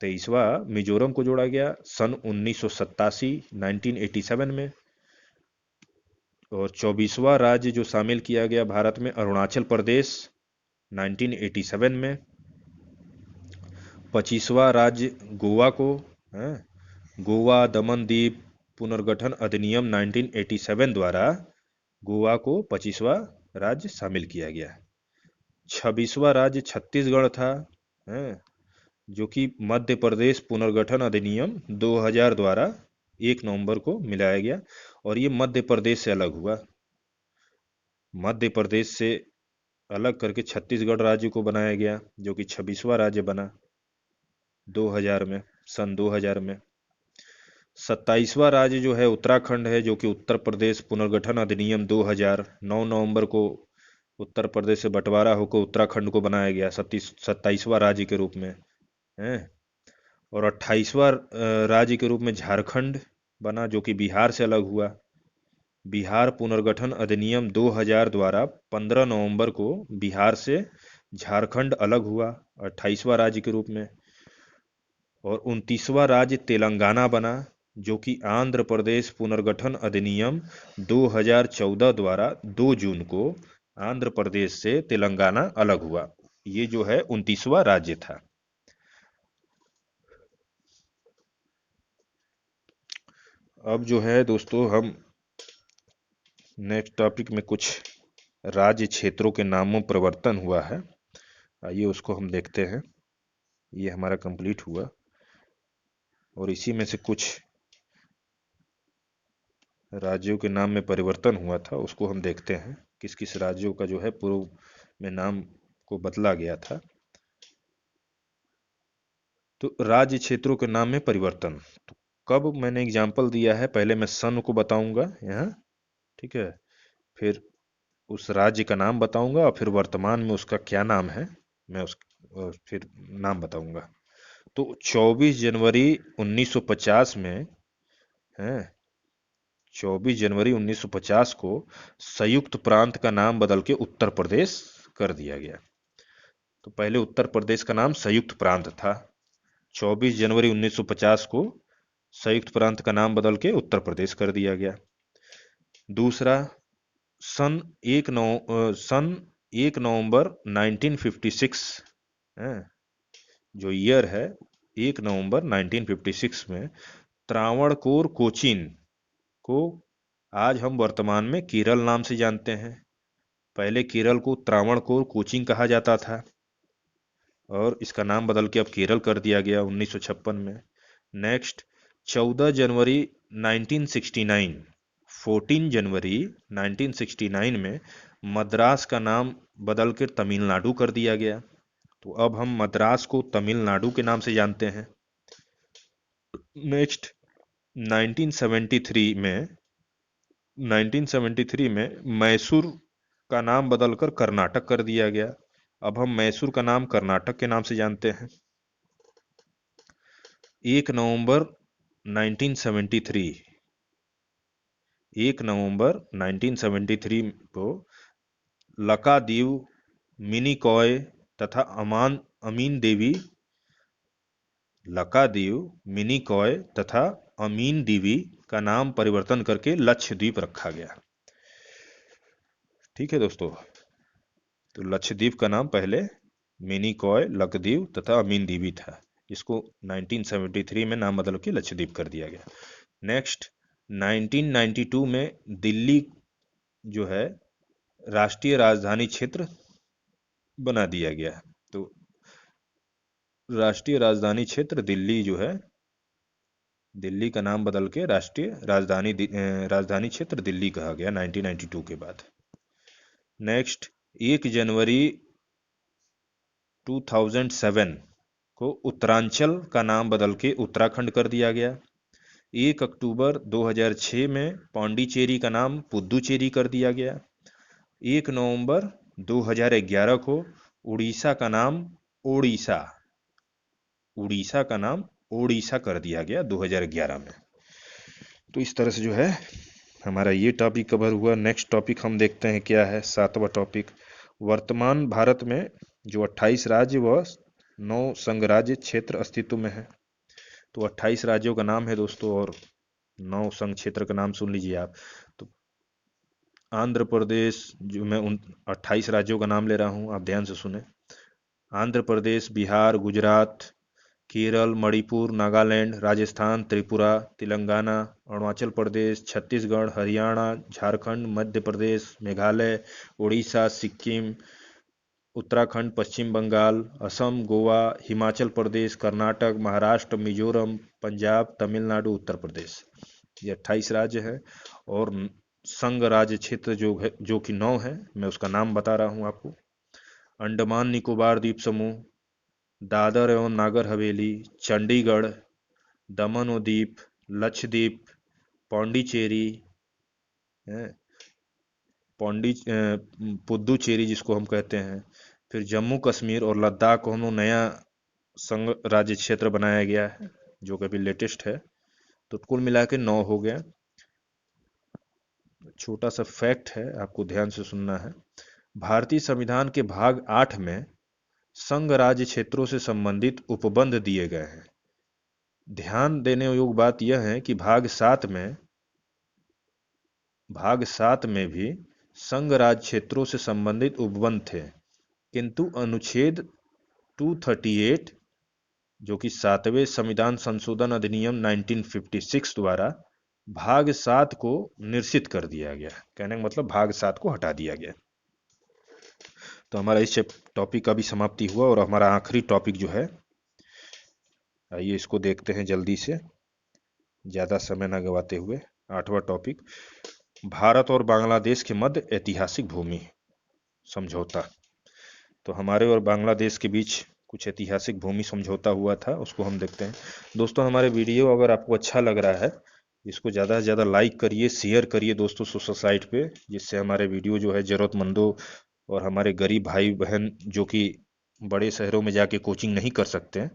23वां मिजोरम को जोड़ा गया सन 1987 में। और 24वां राज्य जो शामिल किया गया भारत में अरुणाचल प्रदेश 1987 में। 25वां राज्य गोवा को गोवा दमन द्वीप पुनर्गठन अधिनियम 1987 द्वारा गोवा को 25वां राज्य शामिल किया गया। 26वां राज्य छत्तीसगढ़ था, जो कि मध्य प्रदेश पुनर्गठन अधिनियम 2000 द्वारा 1 नवंबर को मिलाया गया और ये मध्य प्रदेश से अलग हुआ। मध्य प्रदेश से अलग करके छत्तीसगढ़ राज्य को बनाया गया, जो कि 26वां राज्य बना 2000 में, सन 2000 में। 27वां राज्य जो है उत्तराखंड है, जो कि उत्तर प्रदेश पुनर्गठन अधिनियम 2000 9 नवंबर को उत्तर प्रदेश से बंटवारा होकर उत्तराखंड को बनाया गया 27वां राज्य के रूप में है। और 28वां राज्य के रूप में झारखंड बना, जो कि बिहार से अलग हुआ। बिहार पुनर्गठन अधिनियम 2000 द्वारा 15 नवंबर को बिहार से झारखंड अलग हुआ 28वां राज्य के रूप में। और 29वां राज्य तेलंगाना बना, जो कि आंध्र प्रदेश पुनर्गठन अधिनियम 2014 द्वारा 2 जून को आंध्र प्रदेश से तेलंगाना अलग हुआ। ये जो है 29वां राज्य था। अब जो है दोस्तों हम नेक्स्ट टॉपिक में कुछ राज्य क्षेत्रों के नामों परिवर्तन हुआ है, आइए उसको हम देखते हैं। ये हमारा कंप्लीट हुआ और इसी में से कुछ राज्यों के नाम में परिवर्तन हुआ था, उसको हम देखते हैं किस किस राज्यों का जो है पूर्व में नाम को बदला गया था। तो राज्य क्षेत्रों के नाम में परिवर्तन तो कब मैंने एग्जाम्पल दिया है, पहले मैं सन को बताऊंगा यहाँ, ठीक है, फिर उस राज्य का नाम बताऊंगा और फिर वर्तमान में उसका क्या नाम है मैं फिर नाम बताऊंगा। तो 24 जनवरी 1950 में है 24 जनवरी 1950 को संयुक्त प्रांत का नाम बदल के उत्तर प्रदेश कर दिया गया। तो पहले उत्तर प्रदेश का नाम संयुक्त प्रांत था, 24 जनवरी 1950 को संयुक्त प्रांत का नाम बदल के उत्तर प्रदेश कर दिया गया। दूसरा, सन 1 नवंबर 1956 है, जो ईयर है 1 नवंबर 1956 में त्रावणकोर कोचीन को आज हम वर्तमान में केरल नाम से जानते हैं। पहले केरल को त्रावणकोर कोचीन कहा जाता था और इसका नाम बदल के अब केरल कर दिया गया 1956 में। नेक्स्ट, 14 जनवरी 1969 14 जनवरी 1969 में मद्रास का नाम बदल कर तमिलनाडु कर दिया गया। तो अब हम मद्रास को तमिलनाडु के नाम से जानते हैं। नेक्स्ट 1973 में 1973 में मैसूर का नाम बदलकर कर्नाटक कर दिया गया। अब हम मैसूर का नाम कर्नाटक के नाम से जानते हैं। 1 नवंबर 1973 1 नवंबर 1973 को लकादीव, मिनिकॉय तथा अमीन देवी लकादीव, मिनिकॉय तथा अमीन दीवी का नाम परिवर्तन करके लक्षद्वीप रखा गया। ठीक है दोस्तों, तो लक्षद्वीप का नाम पहले मिनिकॉय, लक्षद्वीप तथा अमीन दीवी था, जिसको 1973 में नाम बदल के लक्षद्वीप कर दिया गया। नेक्स्ट 1992 में दिल्ली जो है राष्ट्रीय राजधानी क्षेत्र बना दिया गया। तो राष्ट्रीय राजधानी क्षेत्र दिल्ली जो है, दिल्ली का नाम बदल के राष्ट्रीय राजधानी क्षेत्र दिल्ली कहा गया 1992 के बाद। नेक्स्ट 1 जनवरी 2007 को उत्तरांचल का नाम बदल के उत्तराखंड कर दिया गया। 1 अक्टूबर 2006 में पांडिचेरी का नाम पुद्दुचेरी कर दिया गया। 1 नवंबर 2011 को उड़ीसा का नाम ओडिशा कर दिया गया 2011 में। तो इस तरह से जो है हमारा ये टॉपिक कवर हुआ। नेक्स्ट टॉपिक हम देखते हैं क्या है, 7वां टॉपिक। वर्तमान भारत में जो 28 राज्य व 9 संघ राज्य क्षेत्र अस्तित्व में है। तो 28 राज्यों का नाम है दोस्तों, और 9 संघ क्षेत्र का नाम सुन लीजिए आप। तो आंध्र प्रदेश, जो मैं उन 28 राज्यों का नाम ले रहा हूँ, आप ध्यान से सुने। आंध्र प्रदेश, बिहार, गुजरात, केरल, मणिपुर, नागालैंड, राजस्थान, त्रिपुरा, तेलंगाना, अरुणाचल प्रदेश, छत्तीसगढ़, हरियाणा, झारखंड, मध्य प्रदेश, मेघालय, उड़ीसा, सिक्किम, उत्तराखंड, पश्चिम बंगाल, असम, गोवा, हिमाचल प्रदेश, कर्नाटक, महाराष्ट्र, मिजोरम, पंजाब, तमिलनाडु, उत्तर प्रदेश। ये 28 राज्य है। और संघ राज्य क्षेत्र जो कि 9 है, मैं उसका नाम बता रहा हूँ आपको। अंडमान निकोबार द्वीप समूह, दादर एवं नागर हवेली, चंडीगढ़, दमन और दीप, लक्षद्वीप, पौंडीचेरी, पुद्दुचेरी जिसको हम कहते हैं, फिर जम्मू कश्मीर और लद्दाख को हम लोग नया संघ राज्य क्षेत्र बनाया गया है, जो कि अभी लेटेस्ट है। तो कुल मिला के 9 हो गया। छोटा सा फैक्ट है, आपको ध्यान से सुनना है। भारतीय संविधान के भाग 8 में संघ राज्य क्षेत्रों से संबंधित उपबंध दिए गए हैं। ध्यान देने योग्य बात यह है कि भाग 7 में भी संघ राज्य क्षेत्रों से संबंधित उपबंध थे, किंतु अनुच्छेद 238 जो कि 7वें संविधान संशोधन अधिनियम 1956 द्वारा भाग 7 को निरसित कर दिया गया। कहने का मतलब भाग 7 को हटा दिया गया। तो हमारा इस टॉपिक का भी समाप्ति हुआ, और हमारा आखिरी टॉपिक जो है, आइए इसको देखते हैं जल्दी से, ज़्यादा समय ना गवाते हुए। 8वां टॉपिक, भारत और बांग्लादेश के मध्य ऐतिहासिक भूमि समझौता। तो हमारे और बांग्लादेश के बीच कुछ ऐतिहासिक भूमि समझौता हुआ था, उसको हम देखते हैं। दोस्तों, हमारे वीडियो अगर आपको अच्छा लग रहा है, इसको ज़्यादा से ज़्यादा लाइक करिए, शेयर करिए दोस्तों सोशल साइट पे, जिससे हमारे वीडियो जो है ज़रूरतमंदों और हमारे गरीब भाई बहन जो कि बड़े शहरों में जाके कोचिंग नहीं कर सकते हैं,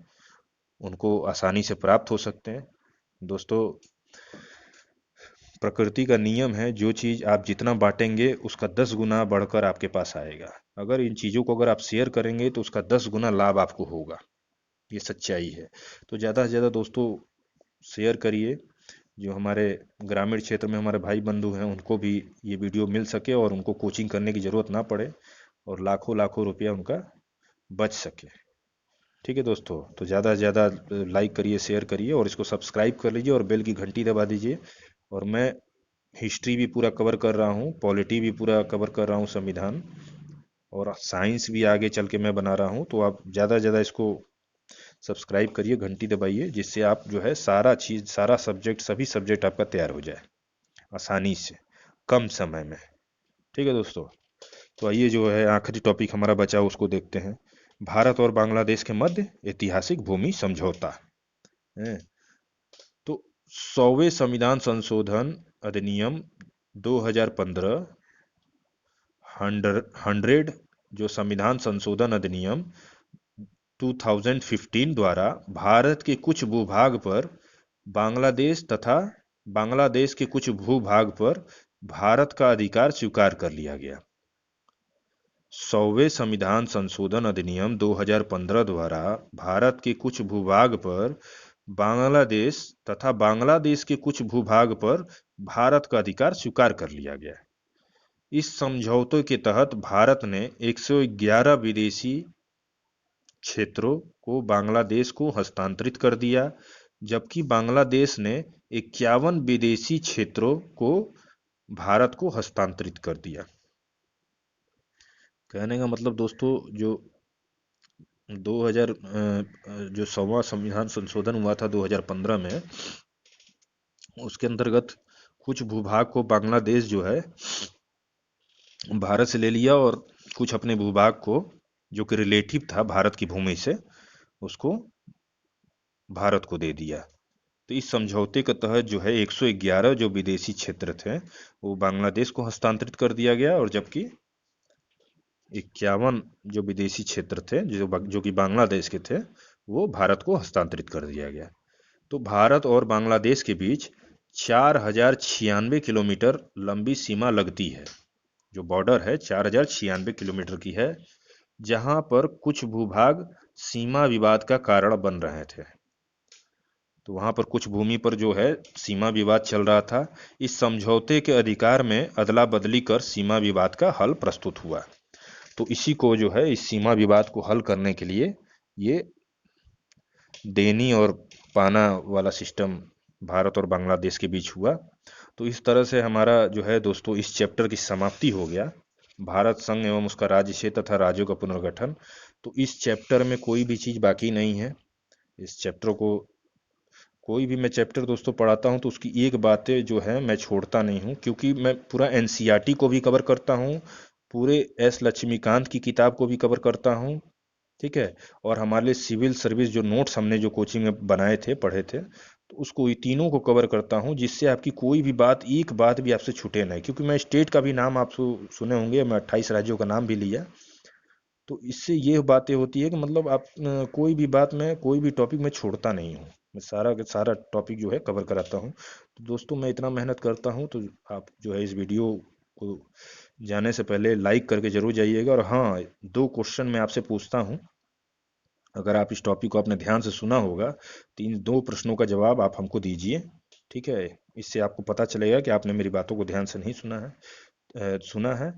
उनको आसानी से प्राप्त हो सकते हैं। दोस्तों, प्रकृति का नियम है, जो चीज़ आप जितना बांटेंगे उसका 10 गुना बढ़कर आपके पास आएगा। अगर इन चीज़ों को अगर आप शेयर करेंगे तो उसका 10 गुना लाभ आपको होगा। ये सच्चाई है। तो ज़्यादा से ज़्यादा दोस्तों शेयर करिए, जो हमारे ग्रामीण क्षेत्र में हमारे भाई बंधु हैं उनको भी ये वीडियो मिल सके और उनको कोचिंग करने की ज़रूरत ना पड़े, और लाखों लाखों रुपया उनका बच सके। ठीक है दोस्तों, तो ज़्यादा से ज़्यादा लाइक करिए, शेयर करिए, और इसको सब्सक्राइब कर लीजिए और बेल की घंटी दबा दीजिए। और मैं हिस्ट्री भी पूरा कवर कर रहा हूँ, पॉलिटी भी पूरा कवर कर रहा हूँ, संविधान, और साइंस भी आगे चल के मैं बना रहा हूँ। तो आप ज़्यादा से ज़्यादा इसको सब्सक्राइब करिए, घंटी दबाइए, जिससे आप जो है सारा सब्जेक्ट, सभी सब्जेक्ट आपका तैयार हो जाए आसानी से, कम समय में। ठीक है दोस्तों, तो आइए जो है आखिरी टॉपिक हमारा बचा उसको देखते हैं। भारत और बांग्लादेश के मध्य ऐतिहासिक भूमि समझौता है। तो 100वें संविधान संशोधन अधिनियम 2015 100 जो संविधान संशोधन अधिनियम 2015 द्वारा भारत के कुछ भूभाग पर बांग्लादेश तथा बांग्लादेश के कुछ भूभाग पर भारत का अधिकार स्वीकार कर लिया गया। 100वें संविधान संशोधन अधिनियम 2015 द्वारा भारत के कुछ भूभाग पर बांग्लादेश तथा बांग्लादेश के कुछ भूभाग पर भारत का अधिकार स्वीकार कर लिया गया। इस समझौते के तहत भारत ने 111 विदेशी क्षेत्रों को बांग्लादेश को हस्तांतरित कर दिया, जबकि बांग्लादेश ने 51 विदेशी क्षेत्रों को भारत को हस्तांतरित कर दिया। कहने का मतलब दोस्तों, जो 2000 जो 100वां संविधान संशोधन हुआ था 2015 में, उसके अंतर्गत कुछ भूभाग को बांग्लादेश जो है भारत से ले लिया और कुछ अपने भूभाग को जो कि रिलेटिव था भारत की भूमि से, उसको भारत को दे दिया। तो इस समझौते के तहत जो है 111 जो विदेशी क्षेत्र थे वो बांग्लादेश को हस्तांतरित कर दिया गया, और जबकि 51 जो विदेशी क्षेत्र थे जो कि बांग्लादेश के थे वो भारत को हस्तांतरित कर दिया गया। तो भारत और बांग्लादेश के बीच 4096 किलोमीटर लंबी सीमा लगती है। जो बॉर्डर है 4096 किलोमीटर की है, जहां पर कुछ भूभाग सीमा विवाद का कारण बन रहे थे। तो वहां पर कुछ भूमि पर जो है सीमा विवाद चल रहा था। इस समझौते के अधिकार में अदला बदली कर सीमा विवाद का हल प्रस्तुत हुआ। तो इसी को जो है इस सीमा विवाद को हल करने के लिए ये देनी और पाना वाला सिस्टम भारत और बांग्लादेश के बीच हुआ। तो इस तरह से हमारा जो है दोस्तों इस चैप्टर की समाप्ति हो गया, भारत संघ एवं उसका राज्य क्षेत्र तथा राज्यों का पुनर्गठन। तो इस चैप्टर में कोई भी चीज़ बाकी नहीं है। इस चैप्टर को कोई भी मैं चैप्टर दोस्तों पढ़ाता हूँ तो उसकी एक बातें जो है मैं छोड़ता नहीं हूँ, क्योंकि मैं पूरा एनसीईआरटी को भी कवर करता हूँ, पूरे एस लक्ष्मीकांत की किताब को भी कवर करता हूँ, ठीक है। और हमारे लिए सिविल सर्विस जो नोट्स हमने जो कोचिंग में बनाए थे पढ़े थे, तो उसको ये तीनों को कवर करता हूँ, जिससे आपकी कोई भी बात एक बात भी आपसे छूटे नहीं। क्योंकि मैं स्टेट का भी नाम आप सुने होंगे, मैं 28 राज्यों का नाम भी लिया। तो इससे ये बातें होती है कि मतलब आप कोई भी बात में कोई भी टॉपिक में छोड़ता नहीं हूँ, मैं सारा का सारा टॉपिक जो है कवर कराता हूँ। तो दोस्तों मैं इतना मेहनत करता हूँ, तो आप जो है इस वीडियो को जाने से पहले लाइक करके जरूर जाइएगा। और हाँ, 2 क्वेश्चन मैं आपसे पूछता हूँ, अगर आप इस टॉपिक को आपने ध्यान से सुना होगा तो इन 2 प्रश्नों का जवाब आप हमको दीजिए, ठीक है। इससे आपको पता चलेगा कि आपने मेरी बातों को ध्यान से नहीं सुना है।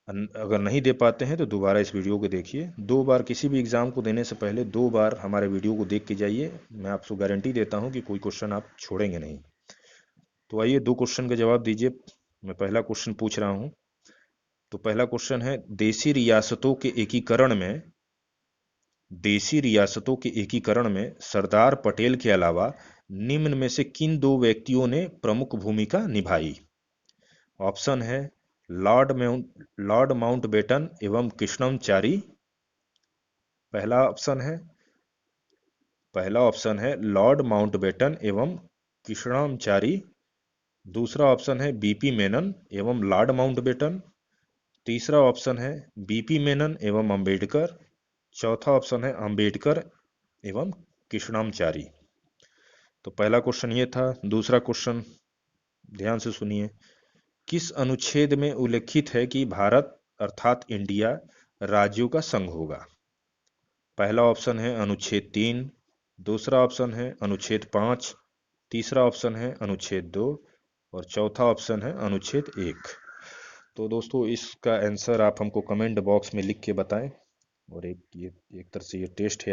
अगर नहीं दे पाते हैं तो दोबारा इस वीडियो को देखिए। 2 बार किसी भी एग्ज़ाम को देने से पहले 2 बार हमारे वीडियो को देख के जाइए। मैं आपको गारंटी देता हूं कि कोई क्वेश्चन आप छोड़ेंगे नहीं। तो आइए 2 क्वेश्चन का जवाब दीजिए। मैं पहला क्वेश्चन पूछ रहा हूं। तो पहला क्वेश्चन है, देशी रियासतों के एकीकरण में सरदार पटेल के अलावा निम्न में से किन 2 व्यक्तियों ने प्रमुख भूमिका निभाई? ऑप्शन है लॉर्ड माउंटबेटन एवं कृष्णमचारी। पहला ऑप्शन है पहला ऑप्शन है लॉर्ड माउंटबेटन एवं कृष्णमचारी। दूसरा ऑप्शन है बीपी मेनन एवं लॉर्ड माउंटबेटन। तीसरा ऑप्शन है बीपी मेनन एवं अंबेडकर। चौथा ऑप्शन है अंबेडकर एवं कृष्णमचारी। तो पहला क्वेश्चन ये था। दूसरा क्वेश्चन ध्यान से सुनिए। किस अनुच्छेद में उल्लिखित है कि भारत अर्थात इंडिया राज्यों का संघ होगा? पहला ऑप्शन है अनुच्छेद 3, दूसरा ऑप्शन है अनुच्छेद 5, तीसरा ऑप्शन है अनुच्छेद 2 और चौथा ऑप्शन है अनुच्छेद 1। तो दोस्तों इसका आंसर आप हमको कमेंट बॉक्स में लिख के बताएं। और एक तरह से ये टेस्ट है